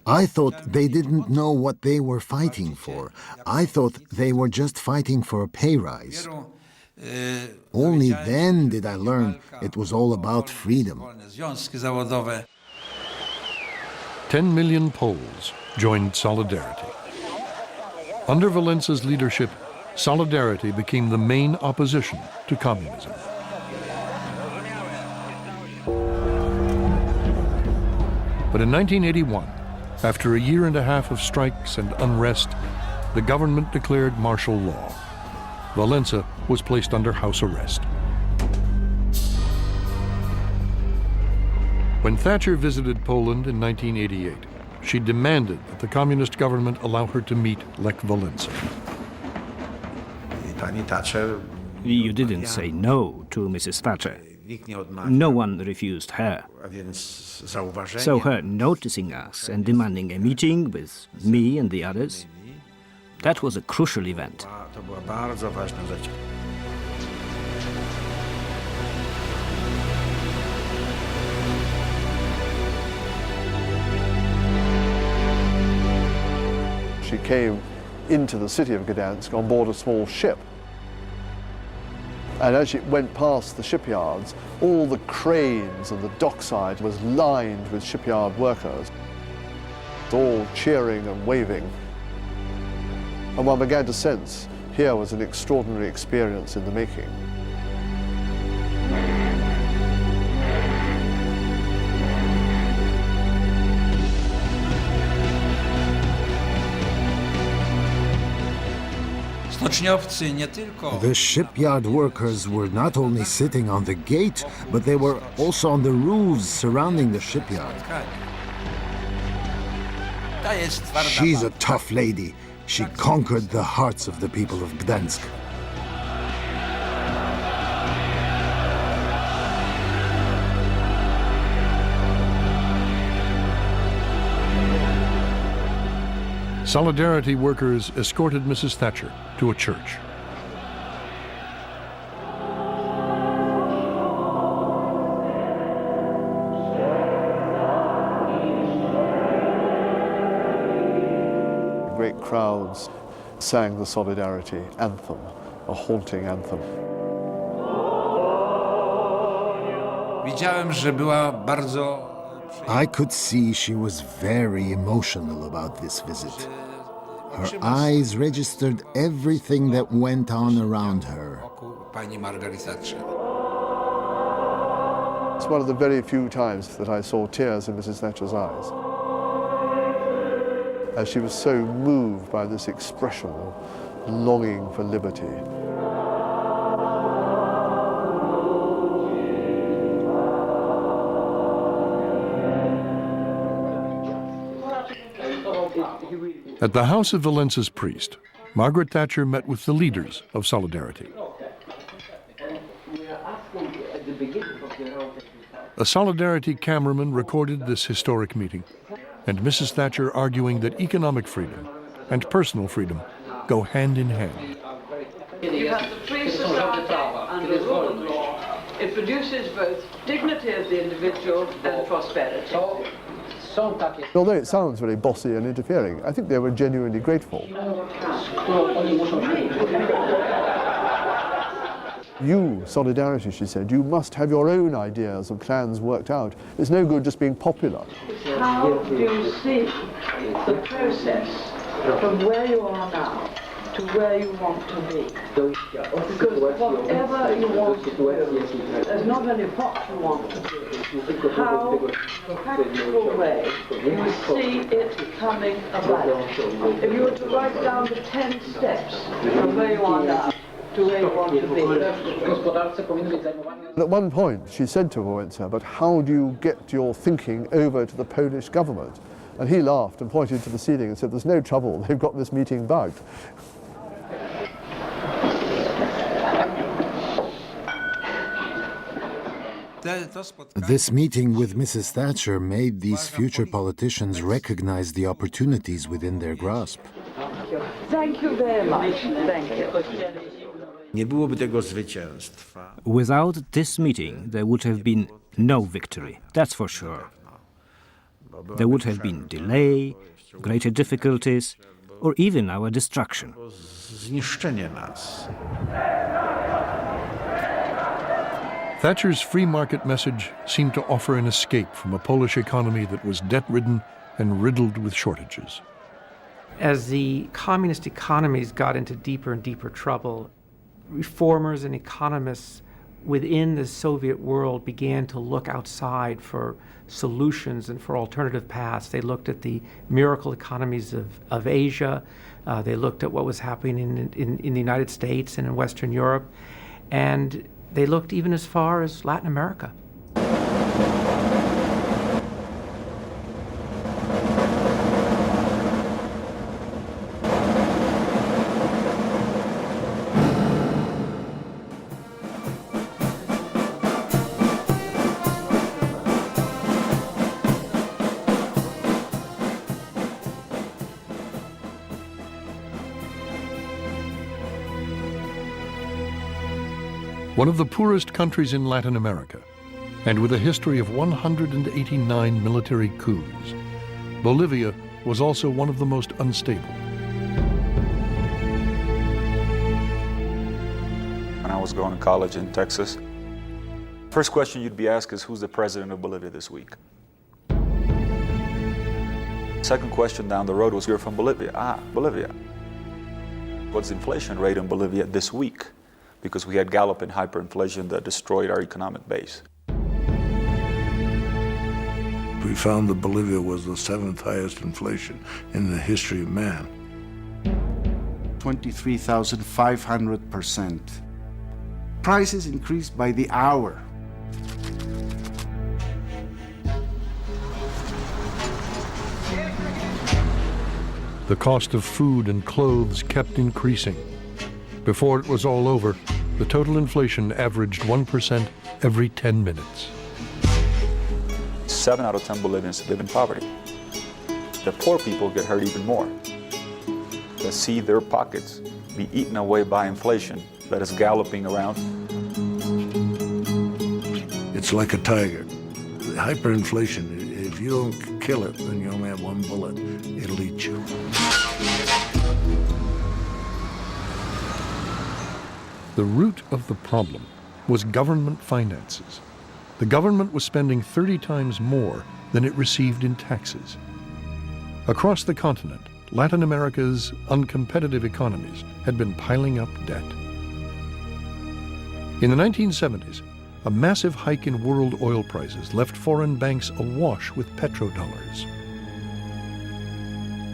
[SPEAKER 8] I thought they didn't know what they were fighting for. I thought they were just fighting for a pay rise. Only then did I learn it was all about freedom.
[SPEAKER 1] 10 million Poles joined Solidarity. Under Walesa's leadership, Solidarity became the main opposition to communism. But in 1981, after a year and a half of strikes and unrest, the government declared martial law. Walesa was placed under house arrest. When Thatcher visited Poland in 1988, she demanded that the communist government allow her to meet Lech Walesa.
[SPEAKER 16] You didn't say no to Mrs. Thatcher. No one refused her. So her noticing us and demanding a meeting with me and the others, that was a crucial event.
[SPEAKER 17] She came into the city of Gdansk on board a small ship. And as she went past the shipyards, all the cranes and the dockside was lined with shipyard workers, all cheering and waving. And one began to sense here was an extraordinary experience in the making.
[SPEAKER 8] The shipyard workers were not only sitting on the gate, but they were also on the roofs surrounding the shipyard. She's a tough lady. She conquered the hearts of the people of Gdansk.
[SPEAKER 1] Solidarity workers escorted Mrs. Thatcher to a church.
[SPEAKER 17] Great crowds sang the Solidarity anthem, a haunting anthem.
[SPEAKER 8] I could see she was very emotional about this visit. Her eyes registered everything that went on around her.
[SPEAKER 17] It's one of the very few times that I saw tears in Mrs. Thatcher's eyes, as she was so moved by this expression of longing for liberty.
[SPEAKER 1] At the house of Valence's priest, Margaret Thatcher met with the leaders of Solidarity. A Solidarity cameraman recorded this historic meeting, and Mrs. Thatcher arguing that economic freedom and personal freedom go hand in hand.
[SPEAKER 2] You have the free society and the rule of law. It produces both dignity of the individual and prosperity.
[SPEAKER 17] Although it sounds very bossy and interfering, I think they were genuinely grateful. You, Solidarity, she said, you must have your own ideas and plans worked out. It's no good just being popular.
[SPEAKER 2] How do you see the process from where you are now to where you want to be? Because whatever you want to do, there's not only what you want to do, how practical way you see it coming about. If you were to write down the 10 steps from where you are now to where you want to be.
[SPEAKER 17] At one point, she said to Wałęsa, but how do you get your thinking over to the Polish government? And he laughed and pointed to the ceiling and said, there's no trouble, they've got this meeting bugged.
[SPEAKER 8] This meeting with Mrs. Thatcher made these future politicians recognize the opportunities within their grasp.
[SPEAKER 2] Thank you very much. Thank you.
[SPEAKER 16] Without this meeting, there would have been no victory, that's for sure. There would have been delay, greater difficulties, or even our destruction.
[SPEAKER 1] Thatcher's free market message seemed to offer an escape from a Polish economy that was debt-ridden and riddled with shortages.
[SPEAKER 4] As the communist economies got into deeper and deeper trouble, reformers and economists within the Soviet world began to look outside for solutions and for alternative paths. They looked at the miracle economies of Asia. They looked at what was happening in the United States and in Western Europe. And they looked even as far as Latin America.
[SPEAKER 1] One of the poorest countries in Latin America, and with a history of 189 military coups, Bolivia was also one of the most unstable.
[SPEAKER 18] When I was going to college in Texas, first question you'd be asked is, who's the president of Bolivia this week? Second question down the road was, you're from Bolivia. Ah, Bolivia. What's the inflation rate in Bolivia this week? Because we had galloping hyperinflation that destroyed our economic base.
[SPEAKER 19] We found that Bolivia was the 7th highest inflation in the history of man.
[SPEAKER 20] 23,500%. Prices increased by the hour.
[SPEAKER 1] The cost of food and clothes kept increasing. Before it was all over, the total inflation averaged 1% every 10 minutes.
[SPEAKER 18] 7 out of 10 Bolivians live in poverty. The poor people get hurt even more. They see their pockets be eaten away by inflation that is galloping around.
[SPEAKER 19] It's like a tiger. Hyperinflation, if you don't kill it, then you only have one bullet. It'll eat you.
[SPEAKER 1] The root of the problem was government finances. The government was spending 30 times more than it received in taxes. Across the continent, Latin America's uncompetitive economies had been piling up debt. In the 1970s, a massive hike in world oil prices left foreign banks awash with petrodollars.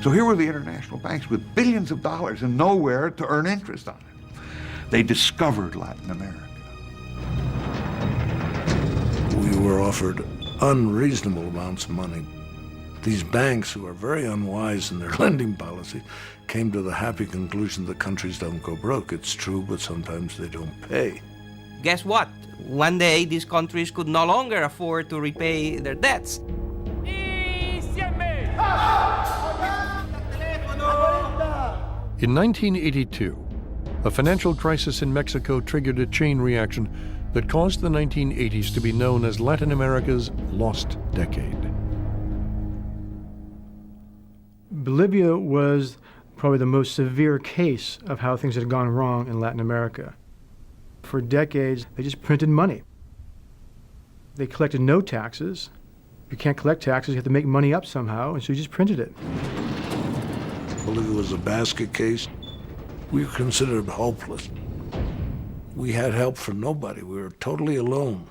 [SPEAKER 24] So here were the international banks with billions of dollars and nowhere to earn interest on it. They discovered Latin America.
[SPEAKER 19] We were offered unreasonable amounts of money. These banks, who are very unwise in their lending policy, came to the happy conclusion that countries don't go broke. It's true, but sometimes they don't pay.
[SPEAKER 21] Guess what? One day these countries could no longer afford to repay their debts.
[SPEAKER 1] In 1982, a financial crisis in Mexico triggered a chain reaction that caused the 1980s to be known as Latin America's lost decade.
[SPEAKER 22] Bolivia was probably the most severe case of how things had gone wrong in Latin America. For decades, they just printed money. They collected no taxes. If you can't collect taxes, you have to make money up somehow, and so you just printed it.
[SPEAKER 19] Bolivia was a basket case. We were considered hopeless. We had help from nobody. We were totally alone.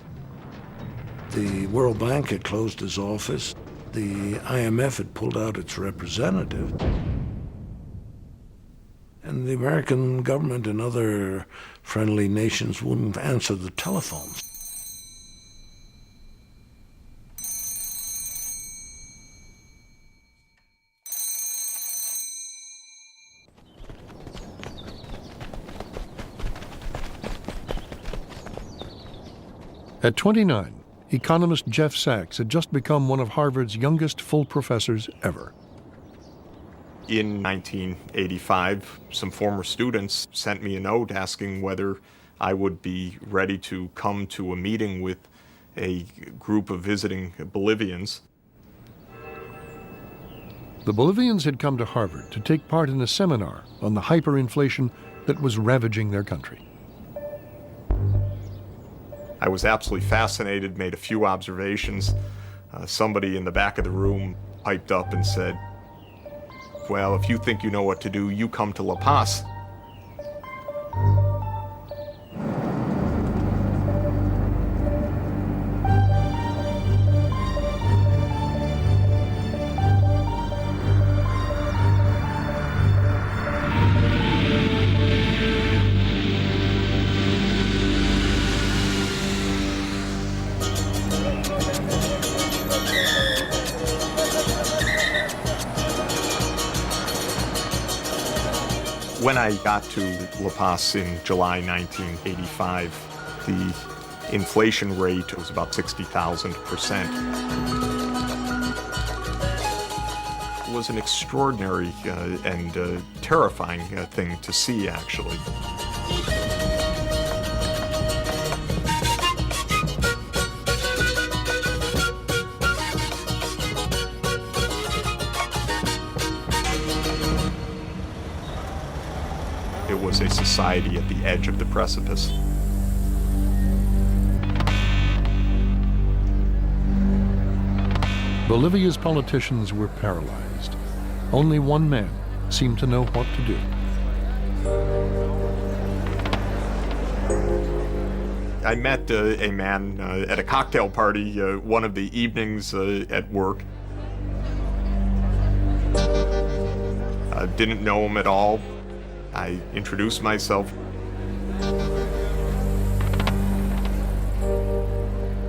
[SPEAKER 19] The World Bank had closed its office. The IMF had pulled out its representative. And the American government and other friendly nations wouldn't answer the telephones.
[SPEAKER 1] At 29, economist Jeff Sachs had just become one of Harvard's youngest full professors ever.
[SPEAKER 23] In 1985, some former students sent me a note asking whether I would be ready to come to a meeting with a group of visiting Bolivians.
[SPEAKER 1] The Bolivians had come to Harvard to take part in a seminar on the hyperinflation that was ravaging their country.
[SPEAKER 23] I was absolutely fascinated, made a few observations. Somebody in the back of the room piped up and said, "Well, if you think you know what to do, you come to La Paz." When I got to La Paz in July 1985, the inflation rate was about 60,000%. It was an extraordinary and terrifying thing to see, actually. It was a society at the edge of the precipice.
[SPEAKER 1] Bolivia's politicians were paralyzed. Only one man seemed to know what to do.
[SPEAKER 23] I met a man at a cocktail party one of the evenings at work. Didn't know him at all. I introduced myself.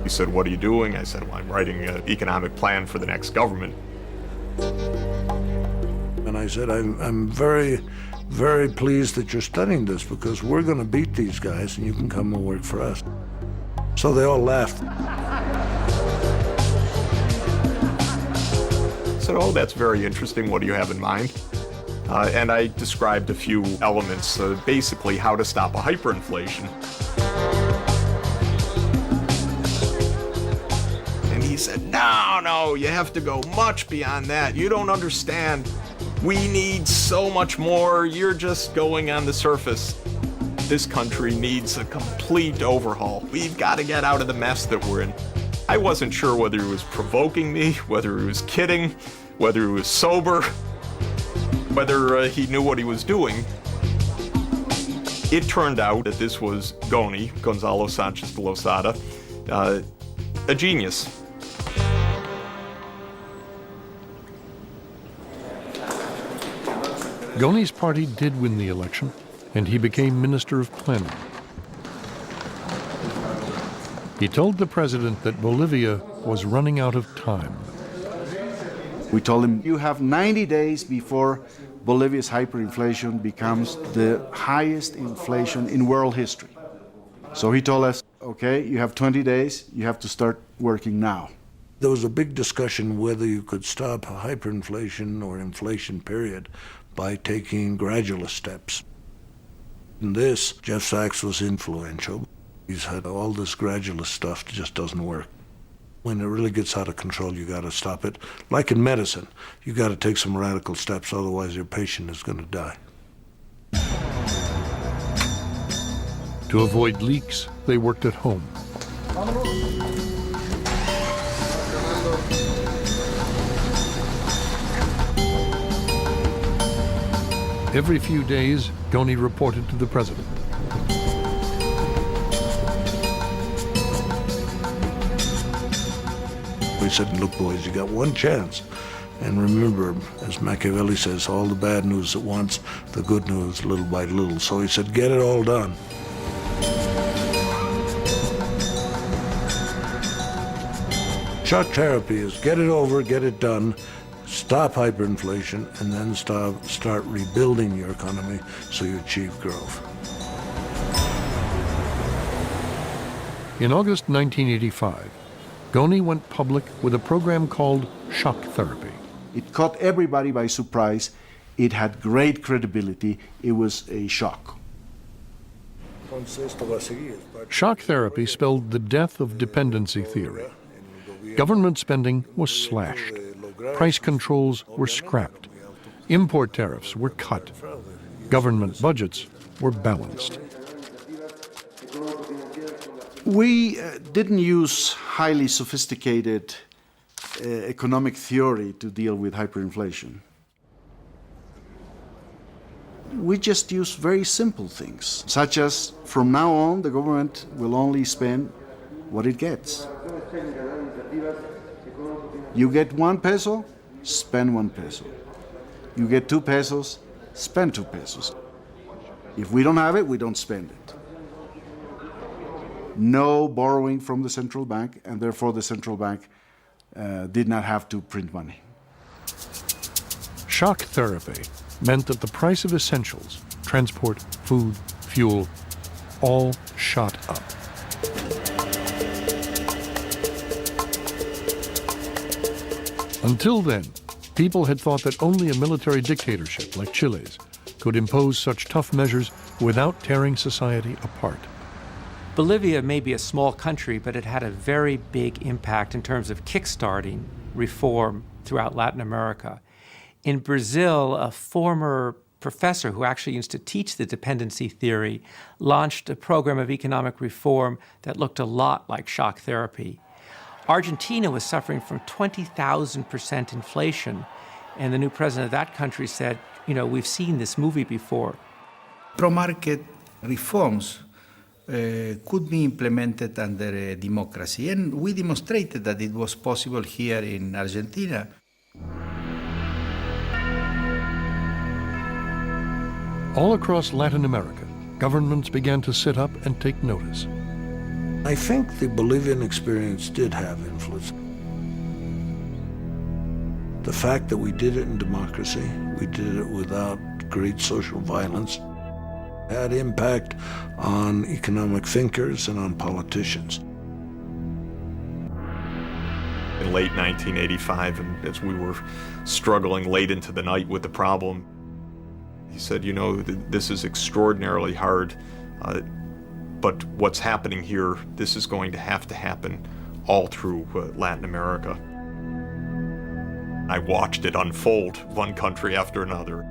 [SPEAKER 23] He said, "What are you doing?" I said, "Well, I'm writing an economic plan for the next government."
[SPEAKER 19] And I said, I'm very, very pleased that you're studying this because we're going to beat these guys and you can come and work for us. So they all laughed.
[SPEAKER 23] I said, "Oh, that's very interesting. What do you have in mind?" And I described a few elements, basically how to stop a hyperinflation. And he said, no, you have to go much beyond that. You don't understand. We need so much more. You're just going on the surface. This country needs a complete overhaul. We've got to get out of the mess that we're in. I wasn't sure whether he was provoking me, whether he was kidding, whether he was sober, whether he knew what he was doing. It turned out that this was Goni, Gonzalo Sanchez de Losada, a genius.
[SPEAKER 1] Goni's party did win the election, and he became Minister of Planning. He told the president that Bolivia was running out of time.
[SPEAKER 20] We told him, you have 90 days before Bolivia's hyperinflation becomes the highest inflation in world history. So he told us, okay, you have 20 days, you have to start working now.
[SPEAKER 19] There was a big discussion whether you could stop hyperinflation or inflation period by taking gradual steps. In this, Jeff Sachs was influential. He's had all this gradual stuff that just doesn't work. When it really gets out of control, you got to stop it. Like in medicine, you got to take some radical steps, otherwise your patient is going to die.
[SPEAKER 1] To avoid leaks, they worked at home. Every few days, Goni reported to the president.
[SPEAKER 19] We said, look, boys, you got one chance. And remember, as Machiavelli says, all the bad news at once, the good news little by little. So he said, get it all done. Shock therapy is get it over, get it done, stop hyperinflation, and then start rebuilding your economy so you achieve growth.
[SPEAKER 1] In August 1985, Goni went public with a program called shock therapy.
[SPEAKER 20] It caught everybody by surprise. It had great credibility. It was a shock.
[SPEAKER 1] Shock therapy spelled the death of dependency theory. Government spending was slashed. Price controls were scrapped. Import tariffs were cut. Government budgets were balanced.
[SPEAKER 20] We didn't use highly sophisticated economic theory to deal with hyperinflation. We just used very simple things, such as from now on the government will only spend what it gets. You get 1 peso, spend 1 peso. You get 2 pesos, spend 2 pesos. If we don't have it, we don't spend it. No borrowing from the central bank, and therefore the central bank did not have to print money.
[SPEAKER 1] Shock therapy meant that the price of essentials, transport, food, fuel, all shot up. Until then, people had thought that only a military dictatorship like Chile's could impose such tough measures without tearing society apart.
[SPEAKER 4] Bolivia may be a small country, but it had a very big impact in terms of kickstarting reform throughout Latin America. In Brazil, a former professor who actually used to teach the dependency theory launched a program of economic reform that looked a lot like shock therapy. Argentina was suffering from 20,000% inflation, and the new president of that country said, you know, we've seen this movie before.
[SPEAKER 3] Pro-market reforms could be implemented under democracy, and we demonstrated that it was possible here in Argentina.
[SPEAKER 1] All across Latin America, governments began to sit up and take notice.
[SPEAKER 19] I think the Bolivian experience did have influence. The fact that we did it in democracy, we did it without great social violence, had impact on economic thinkers and on politicians.
[SPEAKER 23] In late 1985, and as we were struggling late into the night with the problem, he said, you know, this is extraordinarily hard, but what's happening here, this is going to happen all through Latin America. I watched it unfold, one country after another.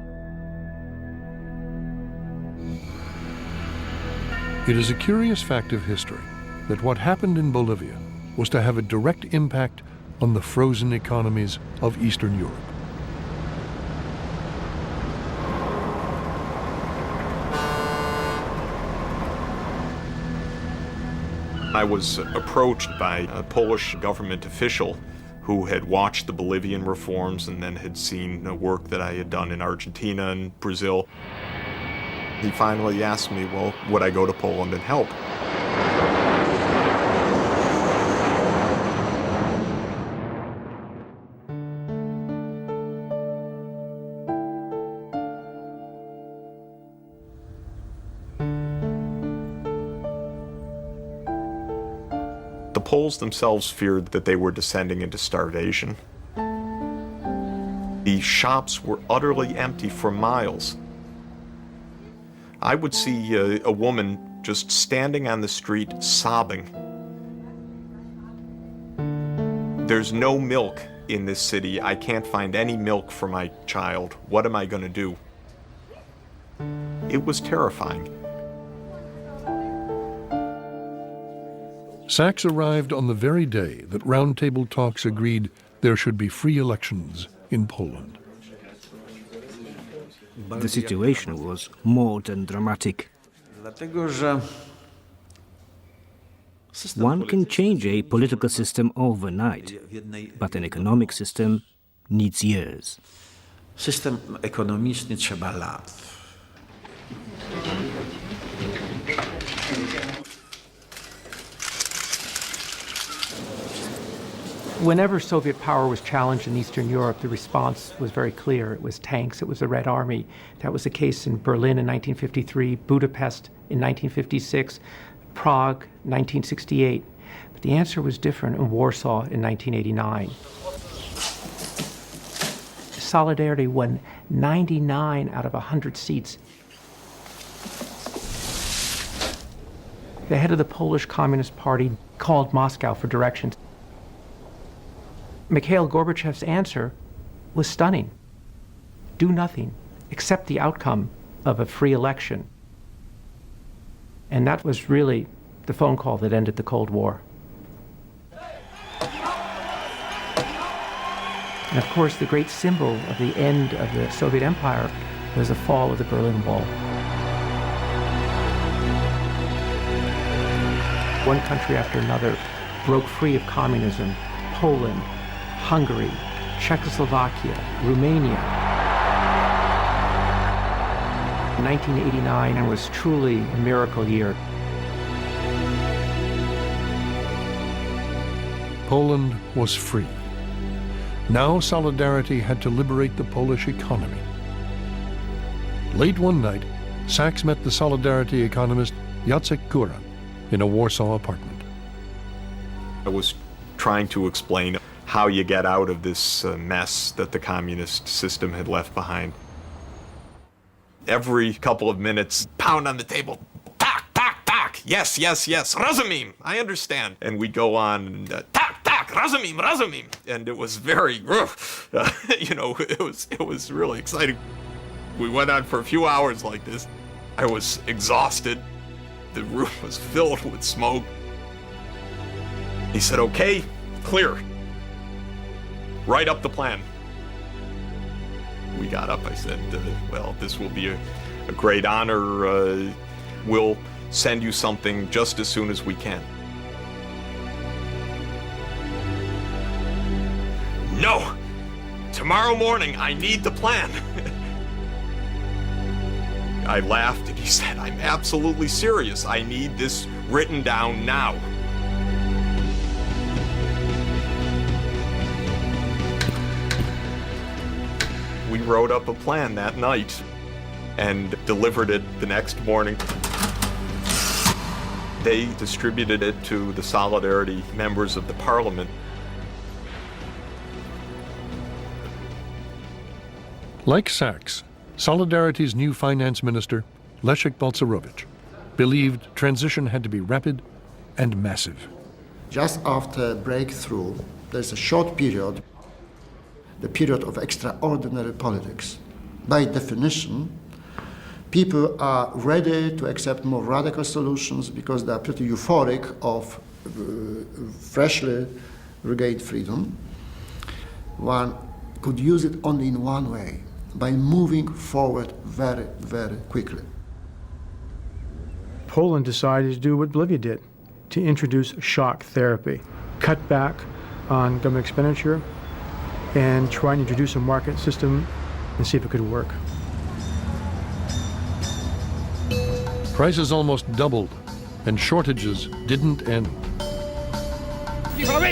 [SPEAKER 1] It is a curious fact of history that what happened in Bolivia was to have a direct impact on the frozen economies of Eastern Europe.
[SPEAKER 23] I was approached by a Polish government official who had watched the Bolivian reforms and then had seen the work that I had done in Argentina and Brazil. He finally asked me, well, would I go to Poland and help? The Poles themselves feared that they were descending into starvation. The shops were utterly empty for miles. I would see a woman just standing on the street sobbing. There's no milk in this city. I can't find any milk for my child. What am I going to do? It was terrifying.
[SPEAKER 1] Sachs arrived on the very day that roundtable talks agreed there should be free elections in Poland.
[SPEAKER 16] The situation was more than dramatic. One can change a political system overnight, but an economic system needs years.
[SPEAKER 5] System ekonomiczny trzeba lat.
[SPEAKER 4] Whenever Soviet power was challenged in Eastern Europe, the response was very clear. It was tanks, it was the Red Army. That was the case in Berlin in 1953, Budapest in 1956, Prague 1968. But the answer was different in Warsaw in 1989. Solidarity won 99 out of 100 seats. The head of the Polish Communist Party called Moscow for directions. Mikhail Gorbachev's answer was stunning. Do nothing, accept the outcome of a free election. And that was really the phone call that ended the Cold War. And of course, the great symbol of the end of the Soviet Empire was the fall of the Berlin Wall. One country after another broke free of communism. Poland, Hungary, Czechoslovakia, Romania. 1989 was truly a miracle year.
[SPEAKER 1] Poland was free. Now Solidarity had to liberate the Polish economy. Late one night, Sachs met the Solidarity economist Jacek Góra in a Warsaw apartment.
[SPEAKER 23] I was trying to explain how you get out of this mess that the communist system had left behind. Every couple of minutes, pound on the table, tak, tak, tak, yes, yes, yes, rozumiem, I understand. And we'd go on, and, tak, tak, rozumiem, rozumiem. And it was very, you know, it was really exciting. We went on for a few hours like this. I was exhausted. The room was filled with smoke. He said, okay, clear. Write up the plan. We got up. I said, well, this will be a great honor. We'll send you something just as soon as we can. No! Tomorrow morning, I need the plan. I laughed and he said, "I'm absolutely serious. I need this written down now." We wrote up a plan that night and delivered it the next morning. They distributed it to the Solidarity members of the parliament.
[SPEAKER 1] Like Sachs, Solidarity's new finance minister, Leszek Balcerowicz, believed transition had to be rapid and massive.
[SPEAKER 6] Just after breakthrough, there's a short period, the period of extraordinary politics. By definition, people are ready to accept more radical solutions because they are pretty euphoric of freshly regained freedom. One could use it only in one way, by moving forward very, very quickly.
[SPEAKER 22] Poland decided to do what Bolivia did, to introduce shock therapy, cut back on government expenditure, and try and introduce a market system and see if it could work.
[SPEAKER 1] Prices almost doubled, and shortages didn't end.
[SPEAKER 7] Co to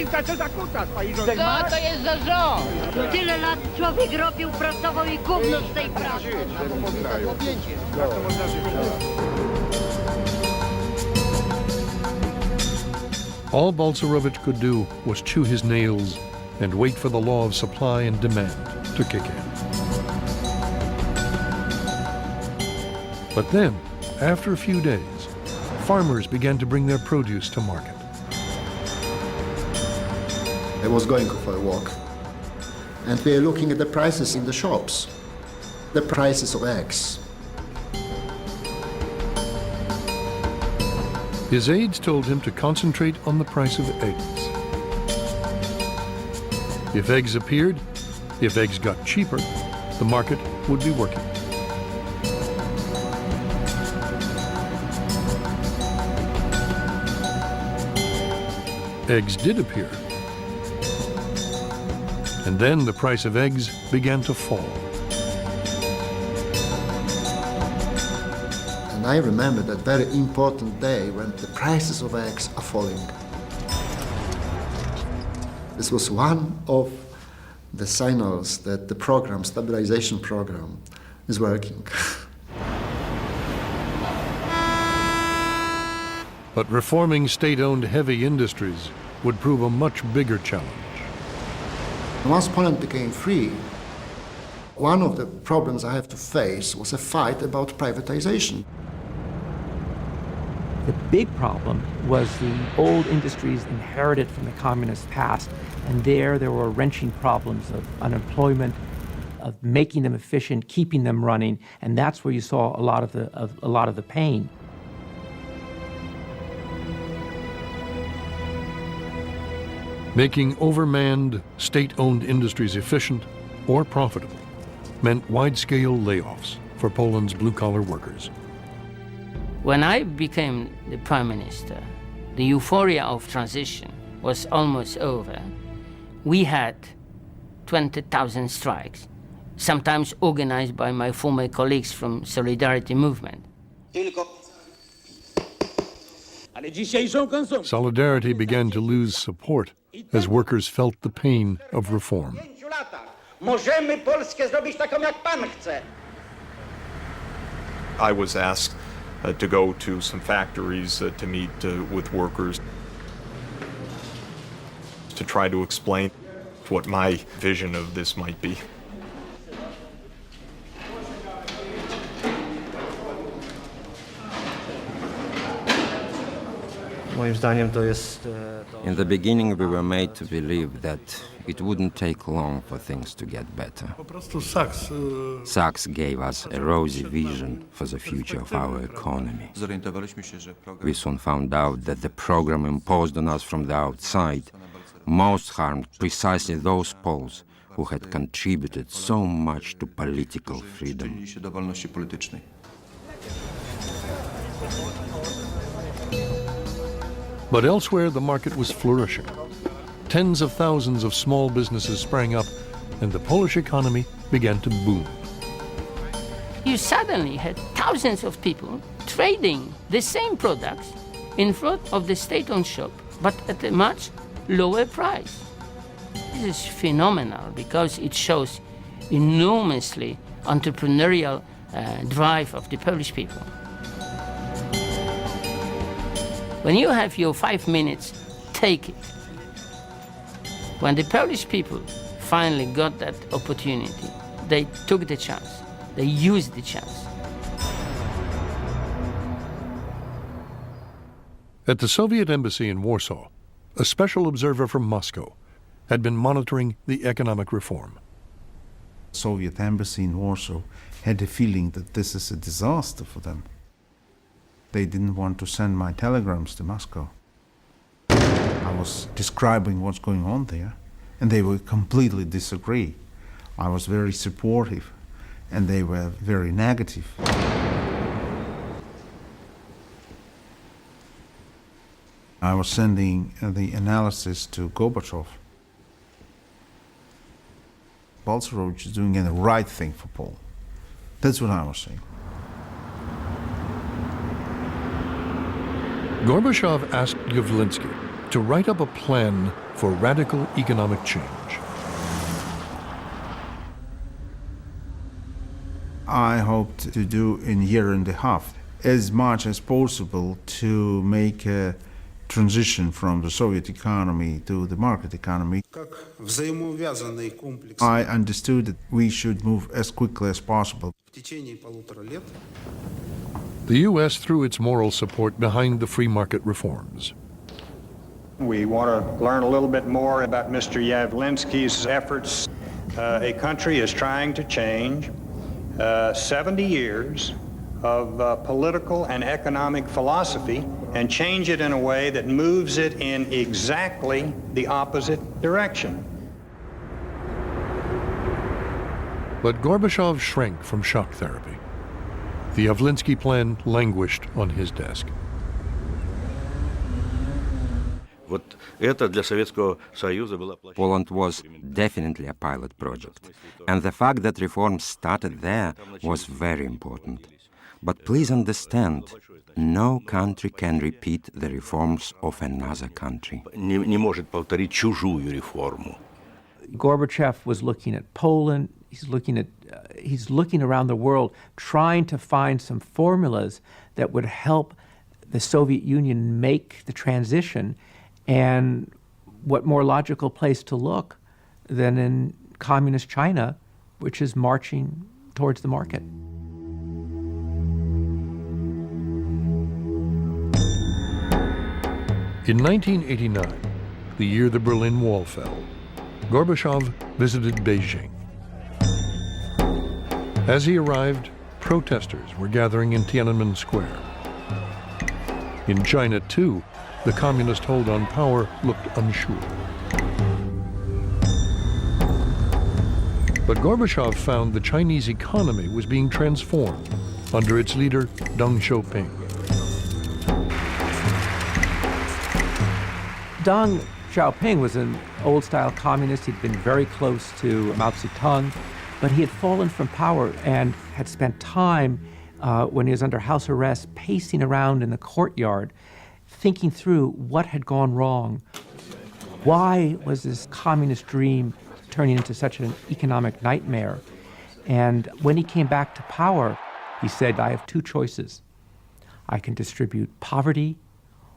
[SPEAKER 7] jest za rząd? Tyle lat człowiek robił, pracował i gówno z tej pracy.
[SPEAKER 1] All Balcerowicz could do was chew his nails and wait for the law of supply and demand to kick in. But then, after a few days, farmers began to bring their produce to market.
[SPEAKER 6] I was going for a walk, and we are looking at the prices in the shops, the prices of eggs.
[SPEAKER 1] His aides told him to concentrate on the price of eggs. If eggs appeared, if eggs got cheaper, the market would be working. Eggs did appear. And then the price of eggs began to fall.
[SPEAKER 6] And I remember that very important day when the prices of eggs are falling. This was one of the signals that the program, stabilization program, is working.
[SPEAKER 1] But reforming state-owned heavy industries would prove a much bigger challenge.
[SPEAKER 6] Once Poland became free, one of the problems I have to face was a fight about privatization.
[SPEAKER 4] The big problem was the old industries inherited from the communist past, and there were wrenching problems of unemployment, of making them efficient, keeping them running, and that's where you saw a lot of the pain.
[SPEAKER 1] Making overmanned, state-owned industries efficient or profitable meant wide-scale layoffs for Poland's blue-collar workers.
[SPEAKER 7] When I became the prime minister, the euphoria of transition was almost over. We had 20,000 strikes, sometimes organized by my former colleagues from Solidarity movement.
[SPEAKER 1] Solidarity began to lose support as workers felt the pain of reform.
[SPEAKER 23] I was asked to go to some factories to meet with workers to try to explain what my vision of this might be.
[SPEAKER 9] In the beginning, we were made to believe that it wouldn't take long for things to get better. Sachs gave us a rosy vision for the future of our economy. We soon found out that the program imposed on us from the outside most harmed precisely those Poles who had contributed so much to political freedom.
[SPEAKER 1] But elsewhere, the market was flourishing. Tens of thousands of small businesses sprang up, and the Polish economy began to boom.
[SPEAKER 7] You suddenly had thousands of people trading the same products in front of the state-owned shop, but at a much lower price. This is phenomenal because it shows enormously entrepreneurial drive of the Polish people. When you have your 5 minutes, take it. When the Polish people finally got that opportunity, they took the chance. They used the chance.
[SPEAKER 1] At the Soviet embassy in Warsaw, a special observer from Moscow had been monitoring the economic reform.
[SPEAKER 3] Soviet embassy in Warsaw had the feeling that this is a disaster for them. They didn't want to send my telegrams to Moscow. I was describing what's going on there, and they would completely disagree. I was very supportive, and they were very negative. I was sending the analysis to Gorbachev. Balcerowicz is doing the right thing for Poland. That's what I was saying.
[SPEAKER 1] Gorbachev asked Yavlinsky to write up a plan for radical economic change.
[SPEAKER 3] I hoped to do in a year and a half as much as possible to make a transition from the Soviet economy to the market economy. I understood that we should move as quickly as possible.
[SPEAKER 1] The U.S. threw its moral support behind the free market reforms.
[SPEAKER 10] We want to learn a little bit more about Mr. Yavlinsky's efforts. A country is trying to change 70 years of political and economic philosophy and change it in a way that moves it in exactly the opposite direction.
[SPEAKER 1] But Gorbachev shrank from shock therapy. The Yavlinsky plan languished on his desk.
[SPEAKER 9] Poland was definitely a pilot project, and the fact that reforms started there was very important. But please understand, no country can repeat the reforms of another country.
[SPEAKER 4] Gorbachev was looking at Poland, he's looking around the world, trying to find some formulas that would help the Soviet Union make the transition. And what more logical place to look than in communist China, which is marching towards the market.
[SPEAKER 1] In 1989, the year the Berlin Wall fell, Gorbachev visited Beijing. As he arrived, protesters were gathering in Tiananmen Square. In China, too, the communist hold on power looked unsure. But Gorbachev found the Chinese economy was being transformed under its leader, Deng Xiaoping.
[SPEAKER 4] Deng Xiaoping was an old-style communist. He'd been very close to Mao Zedong, but he had fallen from power and had spent time when he was under house arrest pacing around in the courtyard, thinking through what had gone wrong. Why was this communist dream turning into such an economic nightmare? And when he came back to power, he said, I have two choices. I can distribute poverty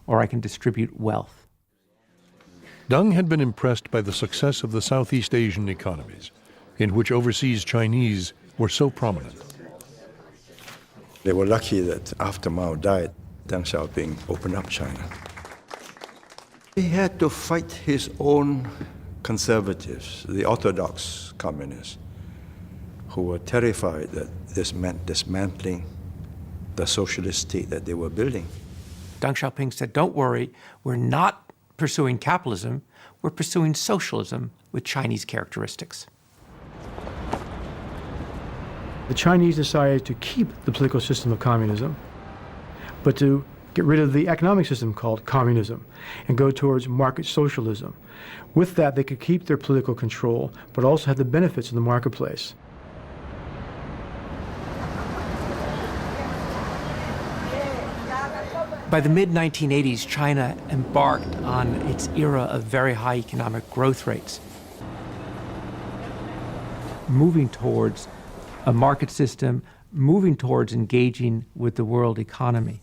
[SPEAKER 4] or I can distribute wealth.
[SPEAKER 1] Deng had been impressed by the success of the Southeast Asian economies, in which overseas Chinese were so prominent.
[SPEAKER 11] They were lucky that after Mao died, Deng Xiaoping opened up China. He had to fight his own conservatives, the orthodox communists, who were terrified that this meant dismantling the socialist state that they were building.
[SPEAKER 4] Deng Xiaoping said, don't worry, we're not pursuing capitalism, we're pursuing socialism with Chinese characteristics.
[SPEAKER 22] The Chinese decided to keep the political system of communism, but to get rid of the economic system called communism and go towards market socialism. With that, they could keep their political control, but also have the benefits of the marketplace.
[SPEAKER 4] By the mid-1980s, China embarked on its era of very high economic growth rates, moving towards a market system, moving towards engaging with the world economy.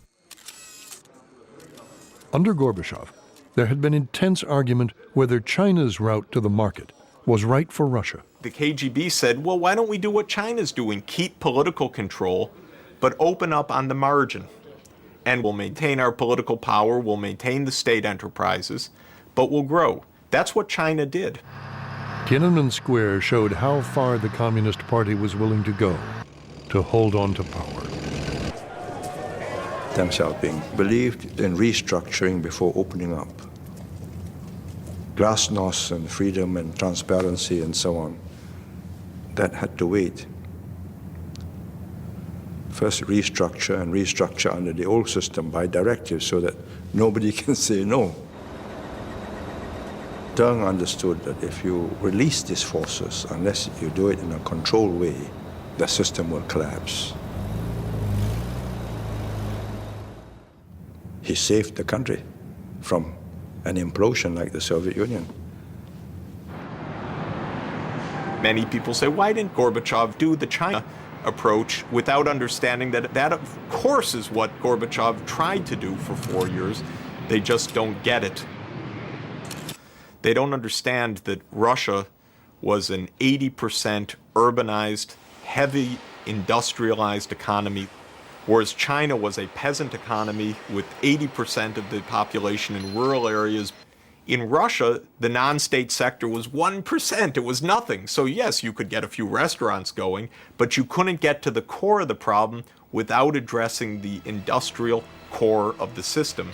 [SPEAKER 1] Under Gorbachev, there had been intense argument whether China's route to the market was right for Russia.
[SPEAKER 23] The KGB said, well, why don't we do what China's doing? Keep political control, but open up on the margin. And we'll maintain our political power, we'll maintain the state enterprises, but we'll grow. That's what China did.
[SPEAKER 1] Tiananmen Square showed how far the Communist Party was willing to go to hold on to power.
[SPEAKER 11] Deng Xiaoping believed in restructuring before opening up. Glasnost and freedom and transparency and so on, that had to wait. First restructure and restructure under the old system by directive so that nobody can say no. Deng understood that if you release these forces, unless you do it in a controlled way, the system will collapse. He saved the country from an implosion like the Soviet Union.
[SPEAKER 23] Many people say, why didn't Gorbachev do the China approach without understanding that that, of course, is what Gorbachev tried to do for 4 years. They just don't get it. They don't understand that Russia was an 80% urbanized, heavy industrialized economy, whereas China was a peasant economy with 80% of the population in rural areas. In Russia, the non-state sector was 1%. It was nothing. So yes, you could get a few restaurants going, but you couldn't get to the core of the problem without addressing the industrial core of the system.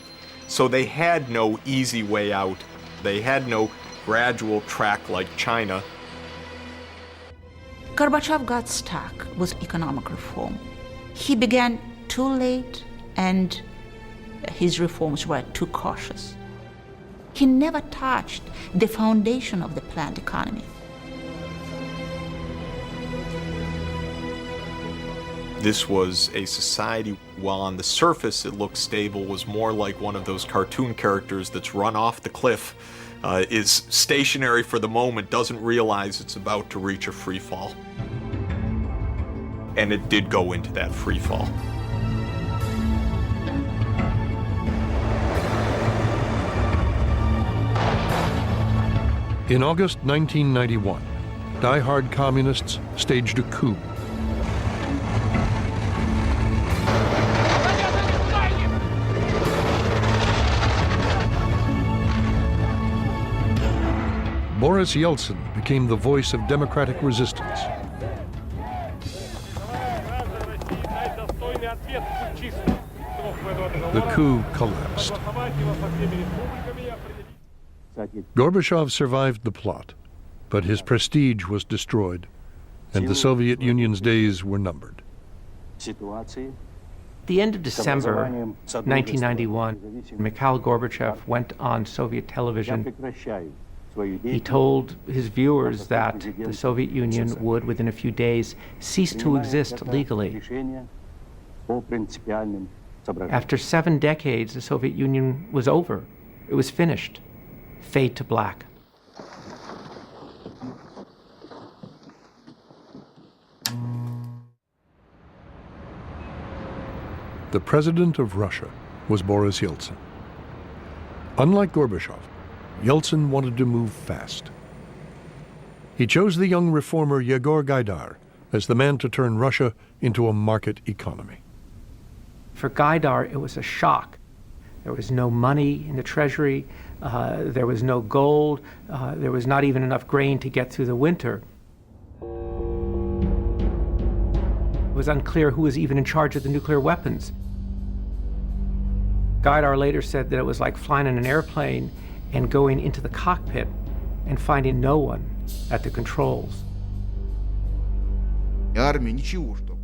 [SPEAKER 23] So they had no easy way out. They had no gradual track like China.
[SPEAKER 12] Gorbachev got stuck with economic reform. He began too late, and his reforms were too cautious. He never touched the foundation of the planned economy.
[SPEAKER 23] This was a society, while on the surface it looked stable, was more like one of those cartoon characters that's run off the cliff, is stationary for the moment, doesn't realize it's about to reach a free fall. And it did go into that free fall.
[SPEAKER 1] In August 1991, die-hard communists staged a coup. Boris Yeltsin became the voice of democratic resistance. The coup collapsed. Gorbachev survived the plot, but his prestige was destroyed, and the Soviet Union's days were numbered.
[SPEAKER 4] The end of December 1991, Mikhail Gorbachev went on Soviet television. He told his viewers that the Soviet Union would, within a few days, cease to exist legally. After 7 decades, the Soviet Union was over. It was finished. Fade to black.
[SPEAKER 1] The president of Russia was Boris Yeltsin. Unlike Gorbachev, Yeltsin wanted to move fast. He chose the young reformer Yegor Gaidar as the man to turn Russia into a market economy.
[SPEAKER 4] For Gaidar, it was a shock. There was no money in the treasury, there was no gold, there was not even enough grain to get through the winter. It was unclear who was even in charge of the nuclear weapons. Gaidar later said that it was like flying in an airplane and going into the cockpit and finding no one at the controls.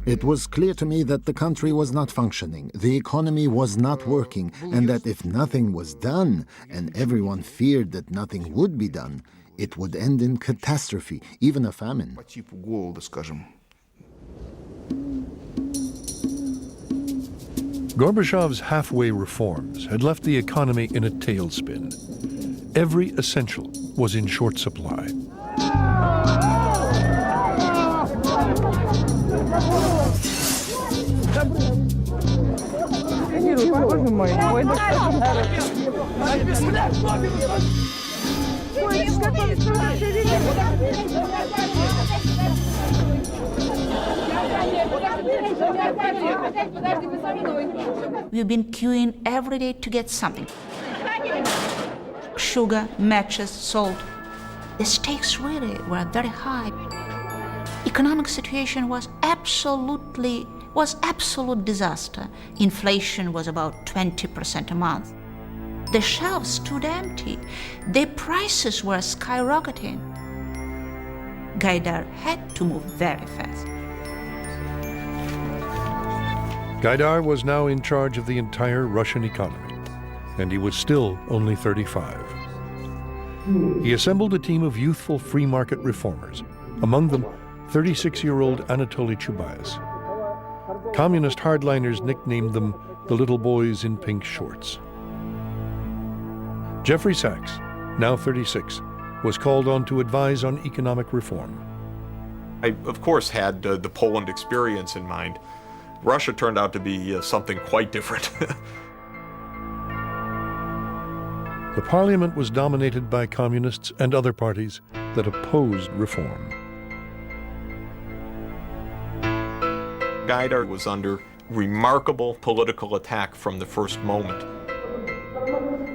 [SPEAKER 8] It was clear to me that the country was not functioning, the economy was not working, and that if nothing was done, and everyone feared that nothing would be done, it would end in catastrophe, even a famine.
[SPEAKER 1] Gorbachev's halfway reforms had left the economy in a tailspin. Every essential was in short supply.
[SPEAKER 12] We've been queuing every day to get something. Sugar, matches, salt. The stakes really were very high. Economic situation was absolute disaster. Inflation was about 20% a month. The shelves stood empty. The prices were skyrocketing. Gaidar had to move very fast.
[SPEAKER 1] Gaidar was now in charge of the entire Russian economy, and he was still only 35. He assembled a team of youthful free market reformers, among them 36-year-old Anatoly Chubais. Communist hardliners nicknamed them the little boys in pink shorts. Jeffrey Sachs, now 36, was called on to advise on economic reform.
[SPEAKER 23] I, of course, had the Poland experience in mind. Russia turned out to be something quite different.
[SPEAKER 1] The parliament was dominated by communists and other parties that opposed reform.
[SPEAKER 23] Gaidar was under remarkable political attack from the first moment.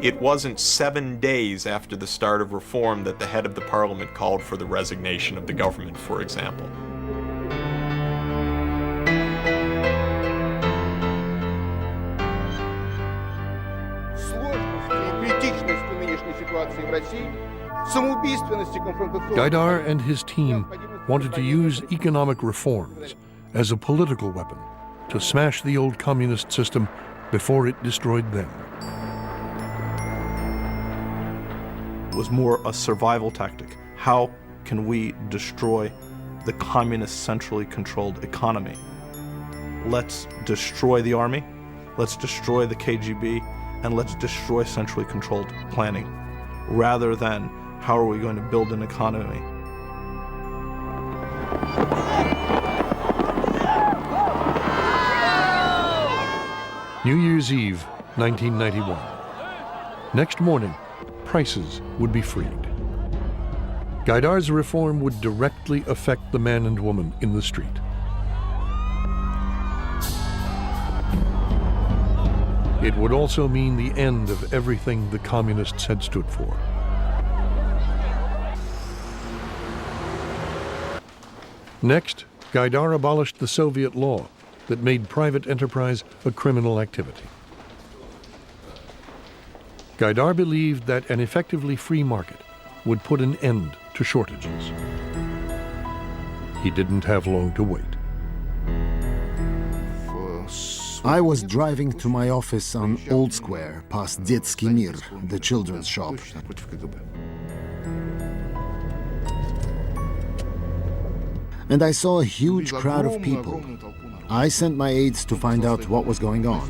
[SPEAKER 23] It wasn't 7 days after the start of reform that the head of the parliament called for the resignation of the government, for example.
[SPEAKER 1] Gaidar and his team wanted to use economic reforms as a political weapon to smash the old communist system before it destroyed them.
[SPEAKER 13] It was more a survival tactic. How can we destroy the communist centrally controlled economy? Let's destroy the army, let's destroy the KGB, and let's destroy centrally controlled planning, rather than how are we going to build an economy.
[SPEAKER 1] New Year's Eve, 1991. Next morning, prices would be freed. Gaidar's reform would directly affect the man and woman in the street. It would also mean the end of everything the communists had stood for. Next, Gaidar abolished the Soviet law that made private enterprise a criminal activity. Gaidar believed that an effectively free market would put an end to shortages. He didn't have long to wait.
[SPEAKER 8] I was driving to my office on Old Square, past Детский мир, the children's shop. And I saw a huge crowd of people. I sent my aides to find out what was going on.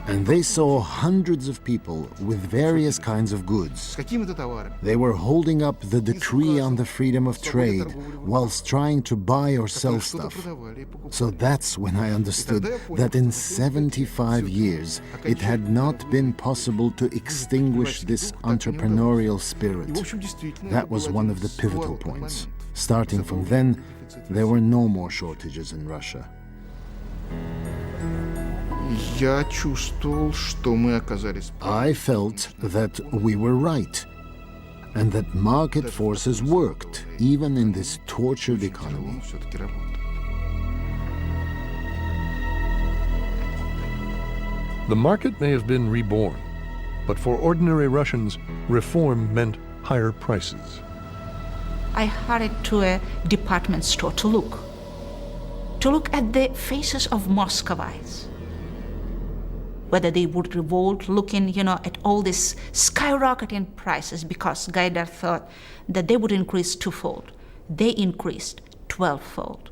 [SPEAKER 8] And they saw hundreds of people with various kinds of goods. They were holding up the decree on the freedom of trade whilst trying to buy or sell stuff. So that's when I understood that in 75 years it had not been possible to extinguish this entrepreneurial spirit. That was one of the pivotal points. Starting from then, there were no more shortages in Russia. I felt that we were right, and that market forces worked, even in this tortured economy.
[SPEAKER 1] The market may have been reborn, but for ordinary Russians, reform meant higher prices.
[SPEAKER 12] I hurried to a department store to look at the faces of Muscovites. whether they would revolt looking, at all these skyrocketing prices, because Gaidar thought that they would increase twofold. They increased 12-fold.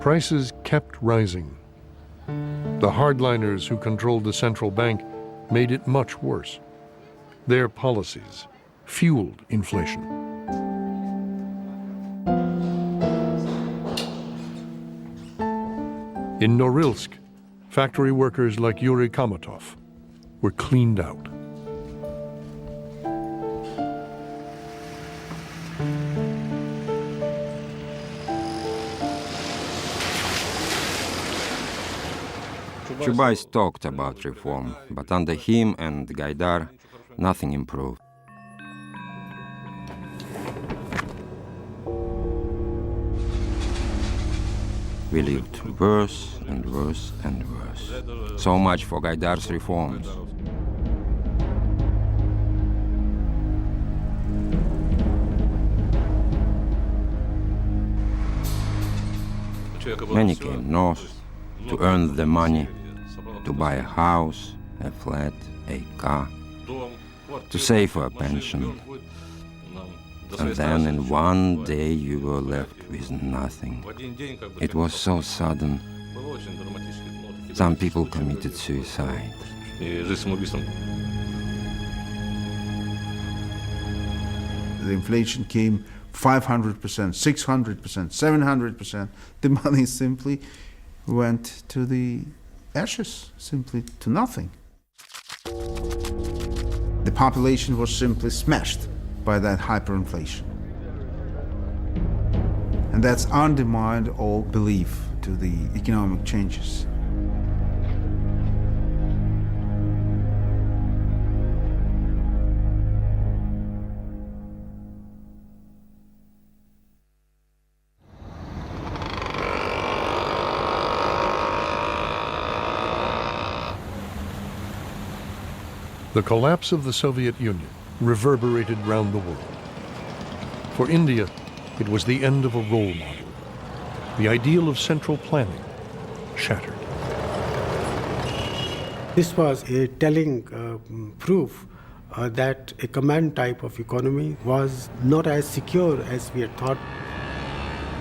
[SPEAKER 1] Prices kept rising. The hardliners who controlled the central bank made it much worse. Their policies fueled inflation. In Norilsk, factory workers like Yuri Kamatov were cleaned out.
[SPEAKER 9] Chubais talked about reform, but under him and Gaidar, nothing improved. We lived worse and worse and worse. So much for Gaidar's reforms. Many came north to earn the money, to buy a house, a flat, a car, to save for a pension. And then in one day you were left with nothing. It was so sudden. Some people committed suicide.
[SPEAKER 3] The inflation came 500%, 600%, 700%. The money simply went to the ashes, simply to nothing. The population was simply smashed by that hyperinflation. And that's undermined all belief to the economic changes.
[SPEAKER 1] The collapse of the Soviet Union reverberated round the world. For India, it was the end of a role model. The ideal of central planning shattered.
[SPEAKER 2] This was a telling proof that a command type of economy was not as secure as we had thought.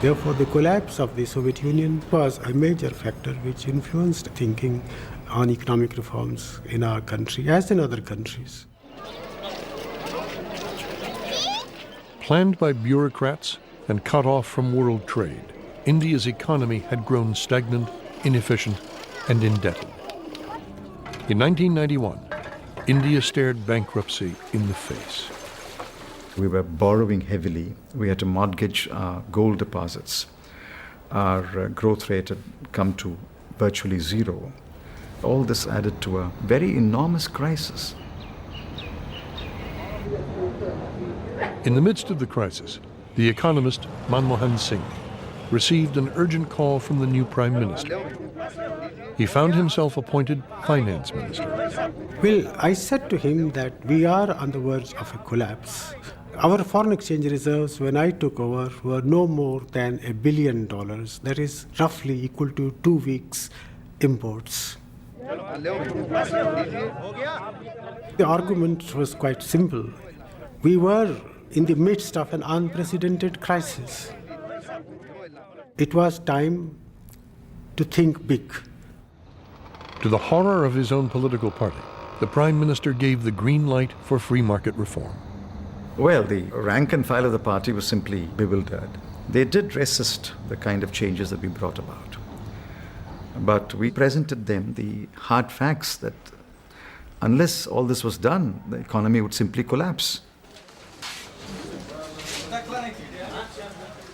[SPEAKER 2] Therefore, the collapse of the Soviet Union was a major factor which influenced thinking on economic reforms in our country, as in other countries.
[SPEAKER 1] Planned by bureaucrats and cut off from world trade, India's economy had grown stagnant, inefficient, and indebted. In 1991, India stared bankruptcy in the face.
[SPEAKER 14] We were borrowing heavily. We had to mortgage our gold deposits. Our growth rate had come to virtually zero. All this added to a very enormous crisis.
[SPEAKER 1] In the midst of the crisis, the economist Manmohan Singh received an urgent call from the new Prime Minister. He found himself appointed Finance Minister.
[SPEAKER 2] Well, I said to him that we are on the verge of a collapse. Our foreign exchange reserves, when I took over, were no more than $1 billion. That is roughly equal to 2 weeks' imports. The argument was quite simple. We were in the midst of an unprecedented crisis. It was time to think big.
[SPEAKER 1] To the horror of his own political party, the Prime Minister gave the green light for free market reform.
[SPEAKER 14] Well, the rank and file of the party was simply bewildered. They did resist the kind of changes that we brought about. But we presented them the hard facts that unless all this was done, the economy would simply collapse.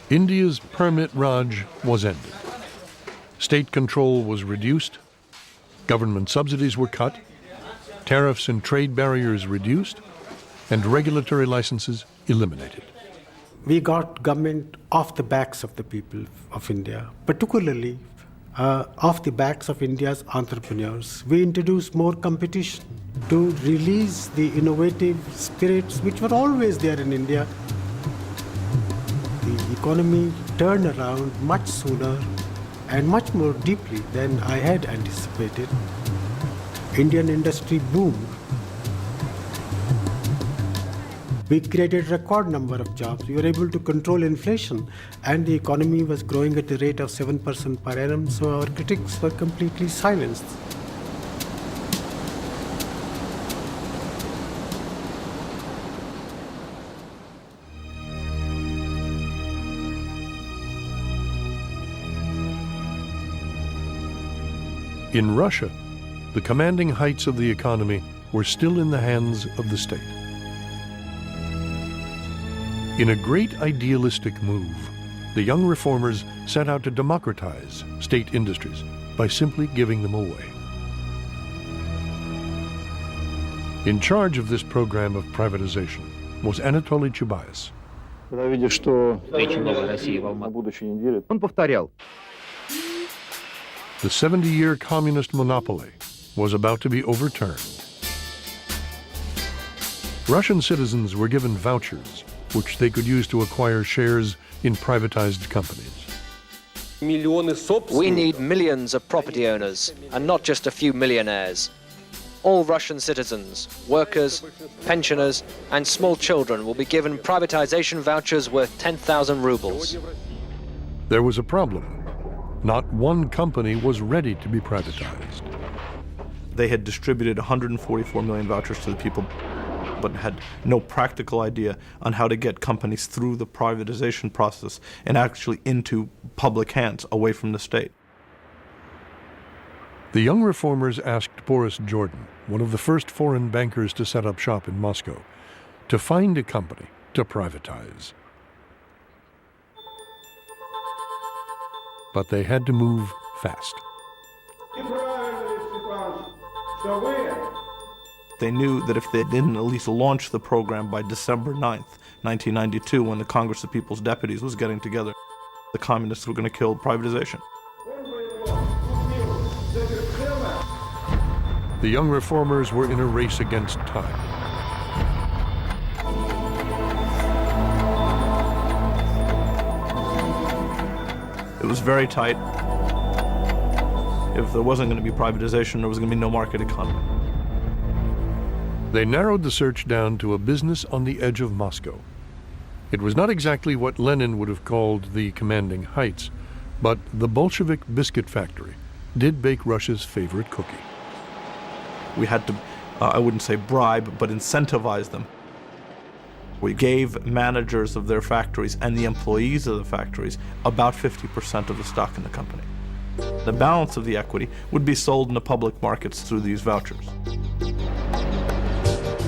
[SPEAKER 1] India's permit Raj was ended. State control was reduced, government subsidies were cut, tariffs and trade barriers reduced, and regulatory licenses eliminated.
[SPEAKER 2] We got government off the backs of the people of India, particularly off the backs of India's entrepreneurs. We introduced more competition to release the innovative spirits which were always there in India. The economy turned around much sooner and much more deeply than I had anticipated. Indian industry boomed. We created record number of jobs. We were able to control inflation, and the economy was growing at the rate of 7% per annum, so our critics were completely silenced.
[SPEAKER 1] In Russia, the commanding heights of the economy were still in the hands of the state. In a great idealistic move, the young reformers set out to democratize state industries by simply giving them away. In charge of this program of privatization was Anatoly Chubais.
[SPEAKER 15] Он повторял.
[SPEAKER 1] The 70-year communist monopoly was about to be overturned. Russian citizens were given vouchers, which they could use to acquire shares in privatized companies.
[SPEAKER 17] We need millions of property owners, and not just a few millionaires. All Russian citizens, workers, pensioners, and small children will be given privatization vouchers worth 10,000 rubles.
[SPEAKER 1] There was a problem. Not one company was ready to be privatized.
[SPEAKER 13] They had distributed 144 million vouchers to the people, but had no practical idea on how to get companies through the privatization process and actually into public hands, away from the state.
[SPEAKER 1] The young reformers asked Boris Jordan, one of the first foreign bankers to set up shop in Moscow, to find a company to privatize. But they had to move fast.
[SPEAKER 13] They knew that if they didn't at least launch the program by December 9th, 1992, when the Congress of People's Deputies was getting together, the communists were going to kill privatization.
[SPEAKER 1] The young reformers were in a race against time.
[SPEAKER 13] It was very tight. If there wasn't going to be privatization, there was going to be no market economy.
[SPEAKER 1] They narrowed the search down to a business on the edge of Moscow. It was not exactly what Lenin would have called the commanding heights, but the Bolshevik biscuit factory did bake Russia's favorite cookie.
[SPEAKER 13] We had to, I wouldn't say bribe, but incentivize them. We gave managers of their factories and the employees of the factories about 50% of the stock in the company. The balance of the equity would be sold in the public markets through these vouchers.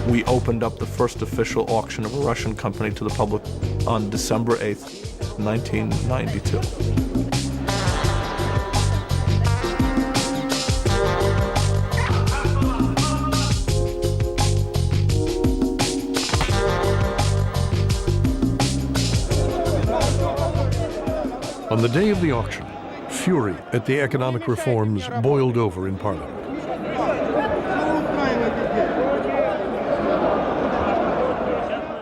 [SPEAKER 13] We opened up the first official auction of a Russian company to the public on December 8th, 1992.
[SPEAKER 1] On the day of the auction, fury at the economic reforms boiled over in Parliament.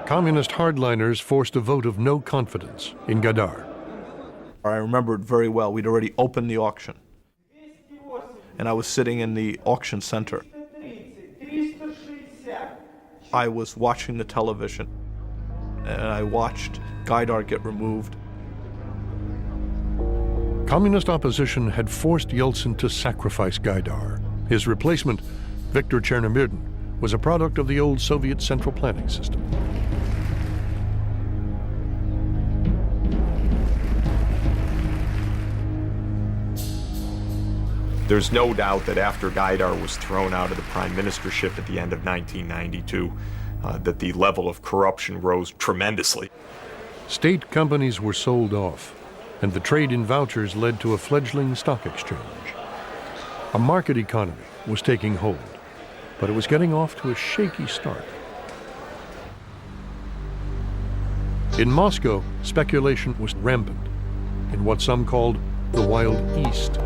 [SPEAKER 1] Communist hardliners forced a vote of no confidence in Gaidar.
[SPEAKER 13] I remember it very well. We'd already opened the auction, and I was sitting in the auction center. I was watching the television, and I watched Gaidar get removed.
[SPEAKER 1] Communist opposition had forced Yeltsin to sacrifice Gaidar. His replacement, Viktor Chernomyrdin, was a product of the old Soviet central planning system.
[SPEAKER 23] There's no doubt that after Gaidar was thrown out of the prime ministership at the end of 1992, that the level of corruption rose tremendously.
[SPEAKER 1] State companies were sold off, and the trade in vouchers led to a fledgling stock exchange. A market economy was taking hold, but it was getting off to a shaky start. In Moscow, speculation was rampant in what some called the Wild East.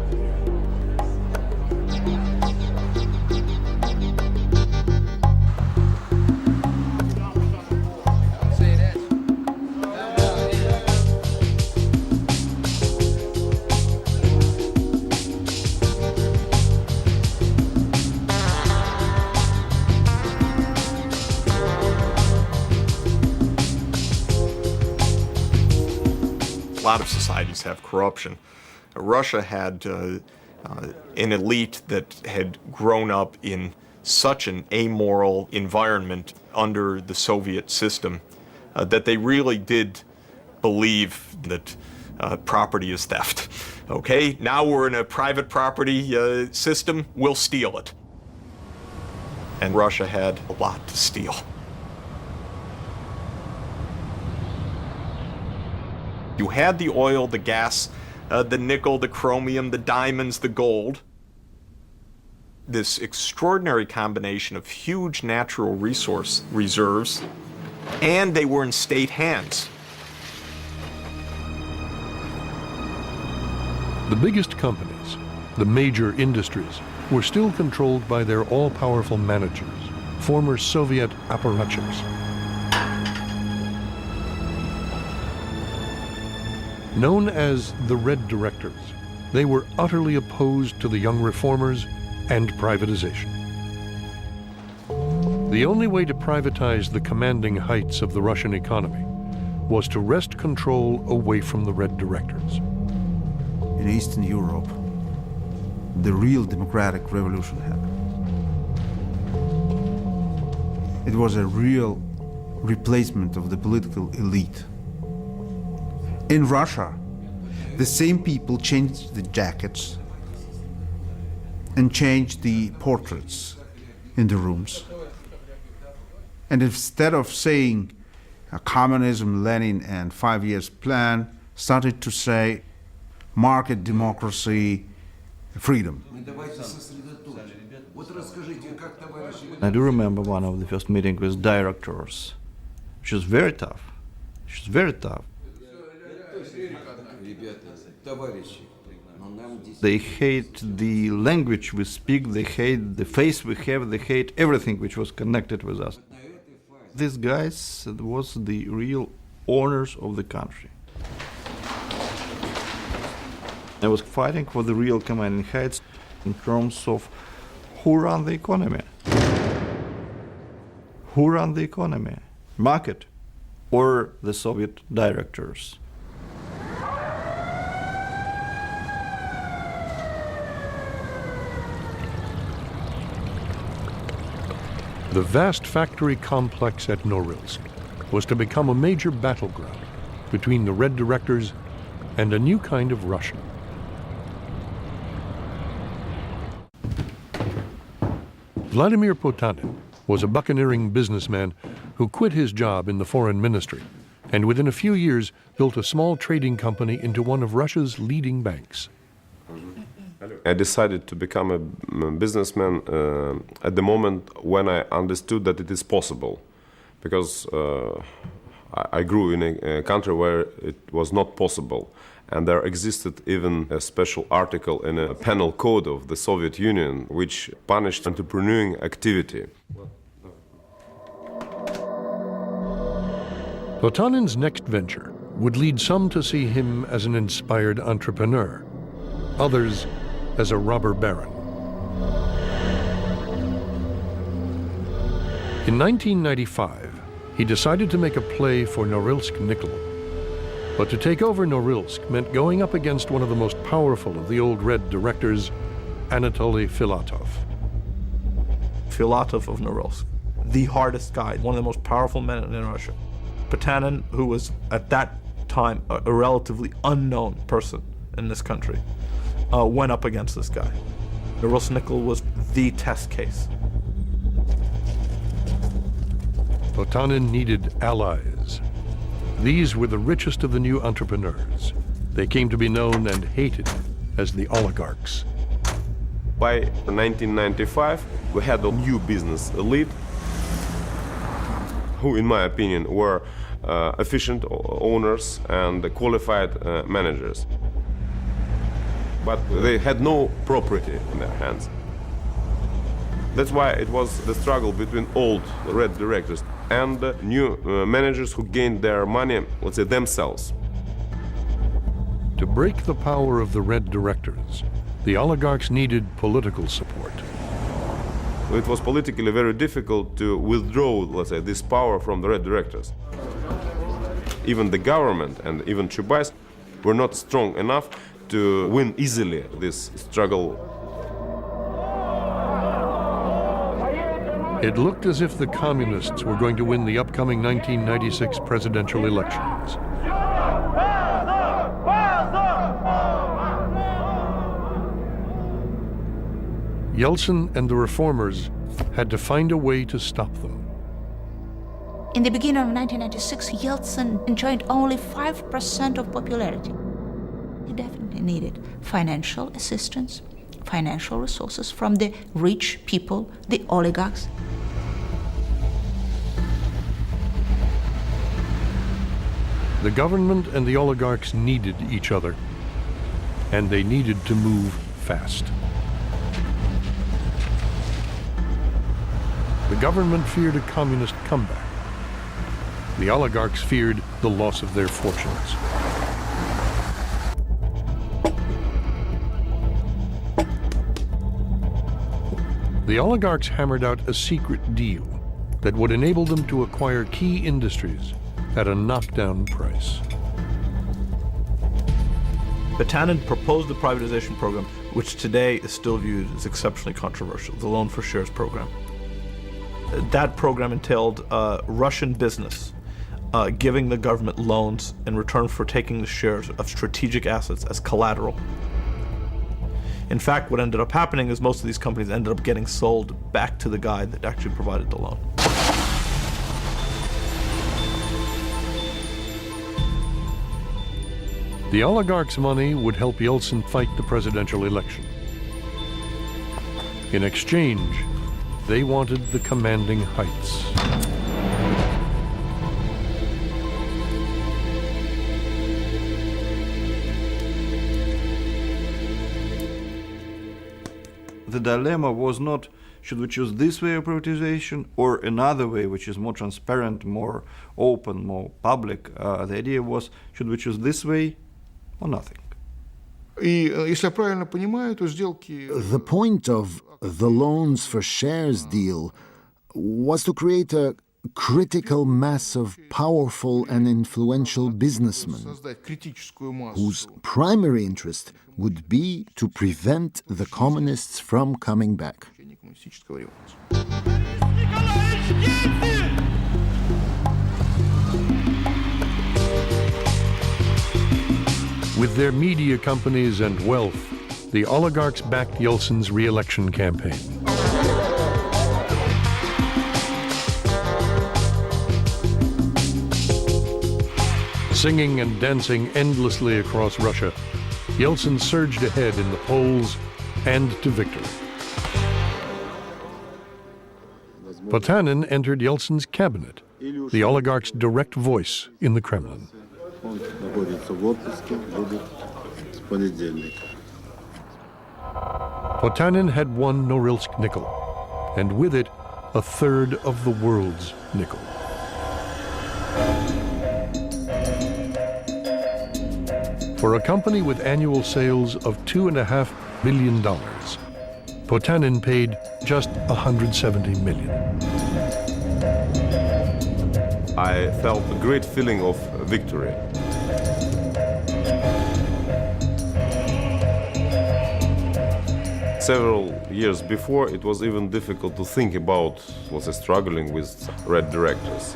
[SPEAKER 23] lot of societies have corruption. Russia had an elite that had grown up in such an amoral environment under the Soviet system that they really did believe that property is theft. Okay, now we're in a private property system, we'll steal it. And Russia had a lot to steal. You had the oil, the gas, the nickel, the chromium, the diamonds, the gold. This extraordinary combination of huge natural resource reserves, and they were in state hands.
[SPEAKER 1] The biggest companies, the major industries, were still controlled by their all-powerful managers, former Soviet apparatchiks. Known as the Red Directors, they were utterly opposed to the young reformers and privatization. The only way to privatize the commanding heights of the Russian economy was to wrest control away from the Red Directors.
[SPEAKER 3] In Eastern Europe, the real democratic revolution happened. It was a real replacement of the political elite. In Russia, the same people changed the jackets and changed the portraits in the rooms. And instead of saying communism, Lenin, and 5 years plan, started to say market democracy, freedom.
[SPEAKER 13] I do remember one of the first meetings with directors. She was very tough. She was very tough. They hate the language we speak, they hate the face we have, they hate everything which was connected with us. These guys was the real owners of the country. I was fighting for the real commanding heights in terms of who run the economy. Who run the economy? Market or the Soviet directors?
[SPEAKER 1] The vast factory complex at Norilsk was to become a major battleground between the Red Directors and a new kind of Russian. Vladimir Potanin was a buccaneering businessman who quit his job in the foreign ministry and within a few years built a small trading company into one of Russia's leading banks.
[SPEAKER 18] I decided to become a businessman at the moment when I understood that it is possible, because I grew in a country where it was not possible, and there existed even a special article in a penal code of the Soviet Union which punished entrepreneuring activity.
[SPEAKER 1] Potanin's next venture would lead some to see him as an inspired entrepreneur, others as a robber baron. In 1995, he decided to make a play for Norilsk nickel. But to take over Norilsk meant going up against one of the most powerful of the old Red Directors, Anatoly Filatov.
[SPEAKER 13] Filatov of Norilsk, the hardest guy, one of the most powerful men in Russia. Potanin, who was at that time a relatively unknown person in this country, went up against this guy. Norilsk nickel was the test case.
[SPEAKER 1] Potanin needed allies. These were the richest of the new entrepreneurs. They came to be known and hated as the oligarchs.
[SPEAKER 18] By 1995, we had a new business elite who, in my opinion, were efficient owners and qualified managers. But they had no property in their hands. That's why it was the struggle between old Red Directors and new managers who gained their money, let's say, themselves.
[SPEAKER 1] To break the power of the Red Directors, the oligarchs needed political support.
[SPEAKER 18] It was politically very difficult to withdraw, let's say, this power from the Red Directors. Even the government and even Chubais were not strong enough to win easily this struggle.
[SPEAKER 1] It looked as if the communists were going to win the upcoming 1996 presidential elections. Yeltsin and the reformers had to find a way to stop them.
[SPEAKER 12] In the beginning of 1996, Yeltsin enjoyed only 5% of popularity. He definitely needed financial assistance, financial resources from the rich people, the oligarchs.
[SPEAKER 1] The government and the oligarchs needed each other, and they needed to move fast. The government feared a communist comeback. The oligarchs feared the loss of their fortunes. The oligarchs hammered out a secret deal that would enable them to acquire key industries at a knockdown price.
[SPEAKER 13] Putin proposed the privatization program, which today is still viewed as exceptionally controversial, the Loan for Shares program. That program entailed Russian business giving the government loans in return for taking the shares of strategic assets as collateral. In fact, what ended up happening is most of these companies ended up getting sold back to the guy that actually provided the loan.
[SPEAKER 1] The oligarchs' money would help Yeltsin fight the presidential election. In exchange, they wanted the commanding heights.
[SPEAKER 19] The dilemma was not, should we choose this way of privatization or another way which is more transparent, more open, more public? The idea was, should we choose this way or nothing?
[SPEAKER 8] The point of the loans for shares deal was to create a critical mass of powerful and influential businessmen whose primary interest would be to prevent the communists from coming back.
[SPEAKER 1] With their media companies and wealth, the oligarchs backed Yeltsin's re-election campaign. Singing and dancing endlessly across Russia, Yeltsin surged ahead in the polls and to victory. Putin entered Yeltsin's cabinet, the oligarch's direct voice in the Kremlin. Putin had won Norilsk nickel, and with it, a third of the world's nickel. For a company with annual sales of $2.5 billion, Putin paid just $170 million.
[SPEAKER 18] I felt a great feeling of victory. Several years before, it was even difficult to think about struggling with red directors.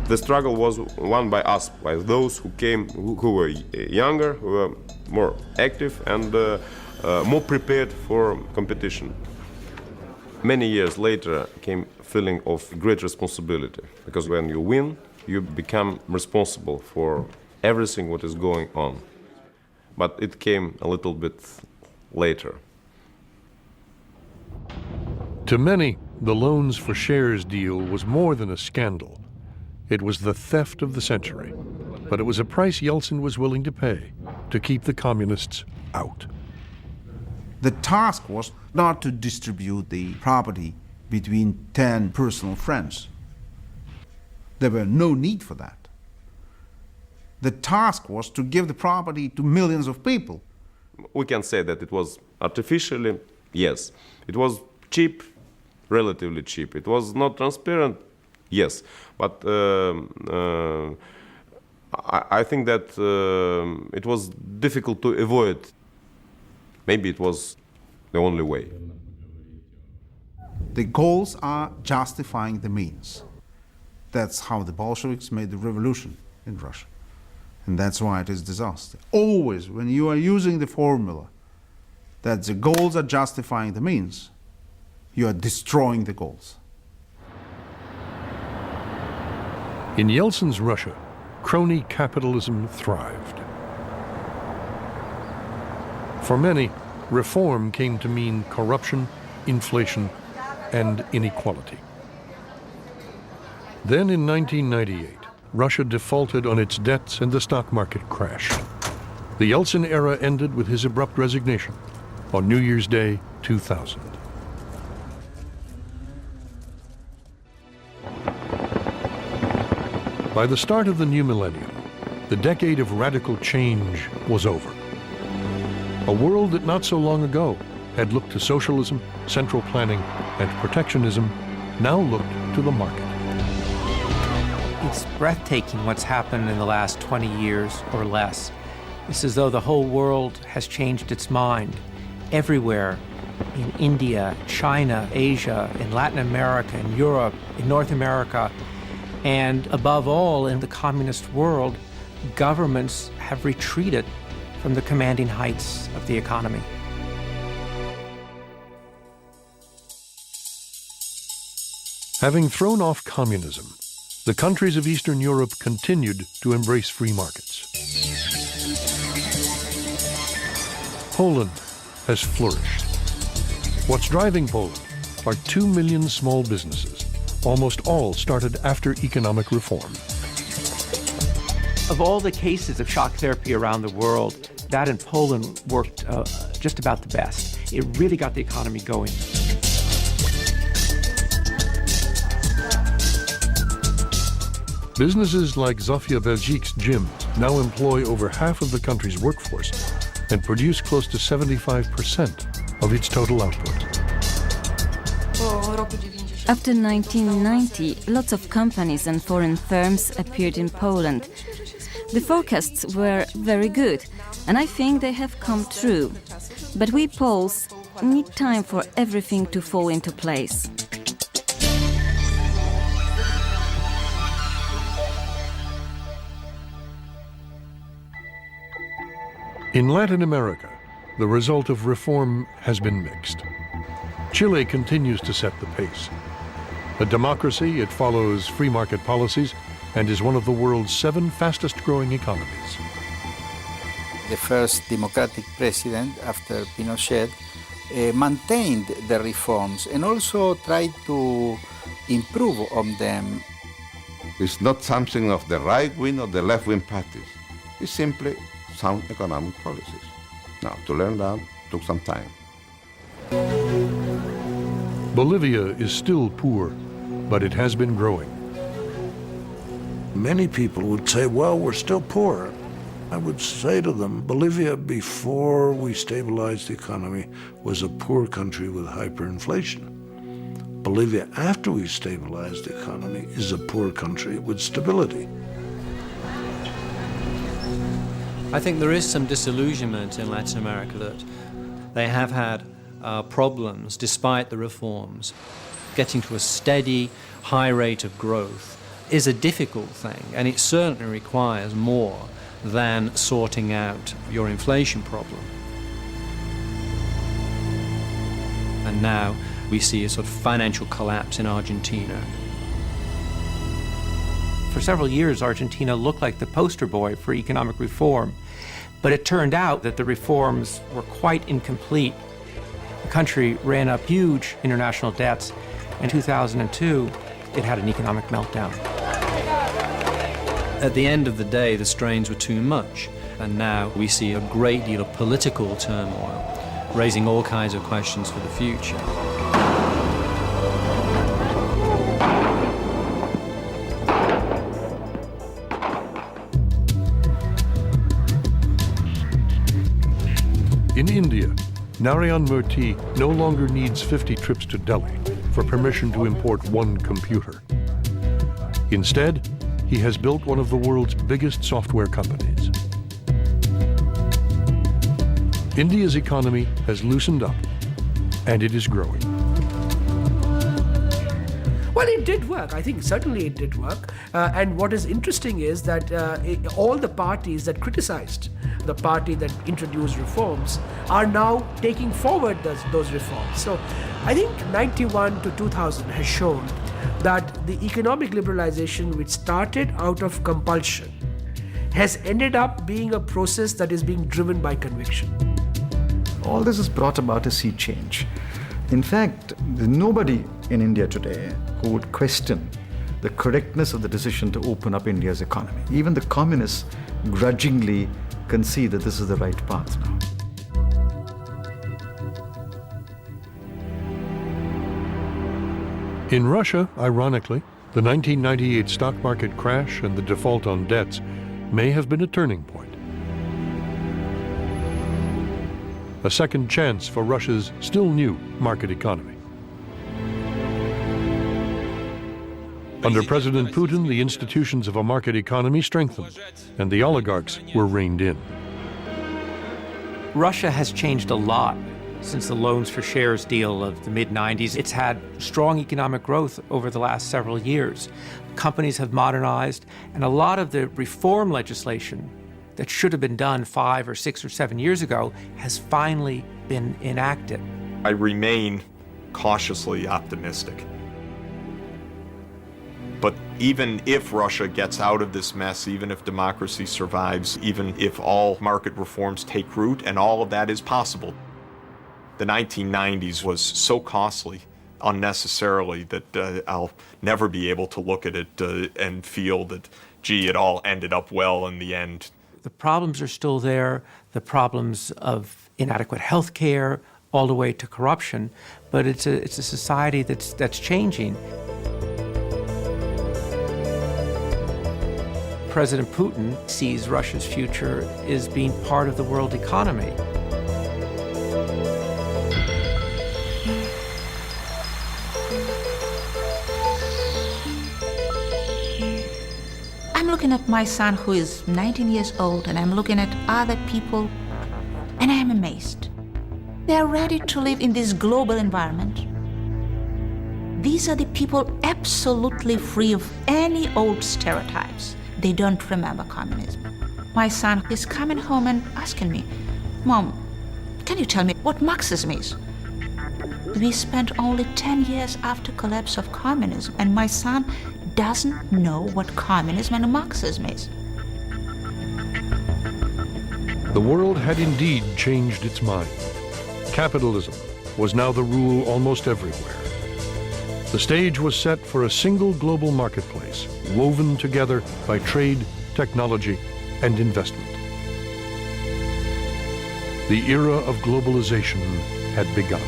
[SPEAKER 18] The struggle was won by us, by those who came, who were younger, who were more active and more prepared for competition. Many years later came a feeling of great responsibility, because when you win, you become responsible for everything what is going on. But it came a little bit later.
[SPEAKER 1] To many, the loans for shares deal was more than a scandal. It was the theft of the century, but it was a price Yeltsin was willing to pay to keep the communists out.
[SPEAKER 3] The task was not to distribute the property between 10 personal friends. There were no need for that. The task was to give the property to millions of people.
[SPEAKER 18] We can say that it was artificially, yes. It was cheap, relatively cheap. It was not transparent, yes. But I think that it was difficult to avoid. Maybe it was the only way.
[SPEAKER 3] The goals are justifying the means. That's how the Bolsheviks made the revolution in Russia. And that's why it is disaster. Always, when you are using the formula that the goals are justifying the means, you are destroying the goals.
[SPEAKER 1] In Yeltsin's Russia, crony capitalism thrived. For many, reform came to mean corruption, inflation, and inequality. Then in 1998, Russia defaulted on its debts and the stock market crashed. The Yeltsin era ended with his abrupt resignation on New Year's Day 2000. By the start of the new millennium, the decade of radical change was over. A world that not so long ago had looked to socialism, central planning, and protectionism now looked to the market.
[SPEAKER 4] It's breathtaking what's happened in the last 20 years or less. It's as though the whole world has changed its mind. Everywhere, in India, China, Asia, in Latin America, in Europe, in North America, and above all, in the communist world, governments have retreated from the commanding heights of the economy.
[SPEAKER 1] Having thrown off communism, the countries of Eastern Europe continued to embrace free markets. Poland has flourished. What's driving Poland are 2 million small businesses, almost all started after economic reform.
[SPEAKER 4] Of all the cases of shock therapy around the world, that in Poland worked just about the best. It really got the economy going.
[SPEAKER 1] Businesses like Zofia Belgic's gym now employ over half of the country's workforce and produce close to 75% of its total output.
[SPEAKER 16] After 1990, lots of companies and foreign firms appeared in Poland. The forecasts were very good, and I think they have come true. But we Poles need time for everything to fall into place.
[SPEAKER 1] In Latin America, the result of reform has been mixed. Chile continues to set the pace. A democracy, it follows free market policies and is one of the world's 7 fastest-growing economies.
[SPEAKER 20] The first democratic president after Pinochet maintained the reforms and also tried to improve on them.
[SPEAKER 21] It's not something of the right-wing or the left-wing parties. It's simply sound economic policies. Now, to learn that took some time.
[SPEAKER 1] Bolivia is still poor, but it has been growing.
[SPEAKER 24] Many people would say, well, we're still poor. I would say to them, Bolivia, before we stabilized the economy, was a poor country with hyperinflation. Bolivia, after we stabilized the economy, is a poor country with stability.
[SPEAKER 25] I think there is some disillusionment in Latin America that they have had problems despite the reforms. Getting to a steady, high rate of growth is a difficult thing, and it certainly requires more than sorting out your inflation problem. And now we see a sort of financial collapse in Argentina.
[SPEAKER 4] For several years, Argentina looked like the poster boy for economic reform, but it turned out that the reforms were quite incomplete. The country ran up huge international debts. In 2002, it had an economic meltdown.
[SPEAKER 25] At the end of the day, the strains were too much, and now we see a great deal of political turmoil, raising all kinds of questions for the future.
[SPEAKER 1] In India, Narayan Murthy no longer needs 50 trips to Delhi for permission to import 1 computer. Instead, he has built one of the world's biggest software companies. India's economy has loosened up, and it is growing.
[SPEAKER 5] Well, it did work. I think certainly it did work. And what is interesting is that all the parties that criticized the party that introduced reforms are now taking forward those reforms. So I think 91 to 2000 has shown that the economic liberalization, which started out of compulsion, has ended up being a process that is being driven by conviction.
[SPEAKER 14] All this has brought about a sea change. In fact, there's nobody in India today who would question the correctness of the decision to open up India's economy. Even the communists grudgingly concede that this is the right path now.
[SPEAKER 1] In Russia, ironically, the 1998 stock market crash and the default on debts may have been a turning point. A second chance for Russia's still new market economy. Under President Putin, the institutions of a market economy strengthened, and the oligarchs were reined in.
[SPEAKER 4] Russia has changed a lot since the loans for shares deal of the mid-90s. It's had strong economic growth over the last several years. Companies have modernized, and a lot of the reform legislation that should have been done 5 or 6 or 7 years ago has finally been enacted.
[SPEAKER 23] I remain cautiously optimistic. But even if Russia gets out of this mess, even if democracy survives, even if all market reforms take root, and all of that is possible, the 1990s was so costly unnecessarily that I'll never be able to look at it and feel that, gee, it all ended up well in the end.
[SPEAKER 4] The problems are still there, the problems of inadequate health care, all the way to corruption, but it's a society that's changing. President Putin sees Russia's future as being part of the world economy.
[SPEAKER 12] I'm looking at my son who is 19 years old, and I'm looking at other people, and I am amazed. They are ready to live in this global environment. These are the people absolutely free of any old stereotypes. They don't remember communism. My son is coming home and asking me, "Mom, can you tell me what Marxism is?" We spent only 10 years after collapse of communism, and my son doesn't know what communism and Marxism is.
[SPEAKER 1] The world had indeed changed its mind. Capitalism was now the rule almost everywhere. The stage was set for a single global marketplace, woven together by trade, technology, and investment. The era of globalization had begun.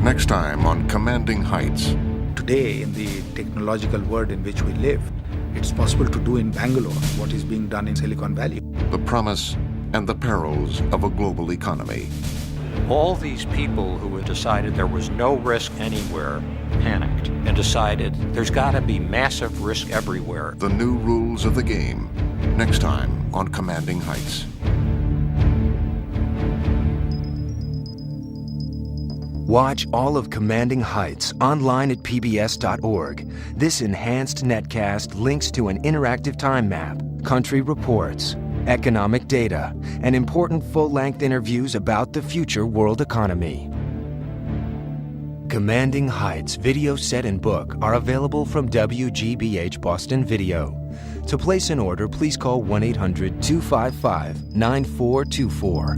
[SPEAKER 6] Next time on Commanding Heights.
[SPEAKER 20] Today, in the technological world in which we live, it's possible to do in Bangalore what is being done in Silicon Valley.
[SPEAKER 6] The promise and the perils of a global economy.
[SPEAKER 7] All these people who had decided there was no risk anywhere panicked and decided there's got to be massive risk everywhere.
[SPEAKER 6] The new rules of the game. Next time on Commanding Heights.
[SPEAKER 10] Watch all of Commanding Heights online at pbs.org. This enhanced netcast links to an interactive time map, country reports, economic data, and important full-length interviews about the future world economy. Commanding Heights video set and book are available from WGBH Boston Video. To place an order, please call 1-800-255-9424.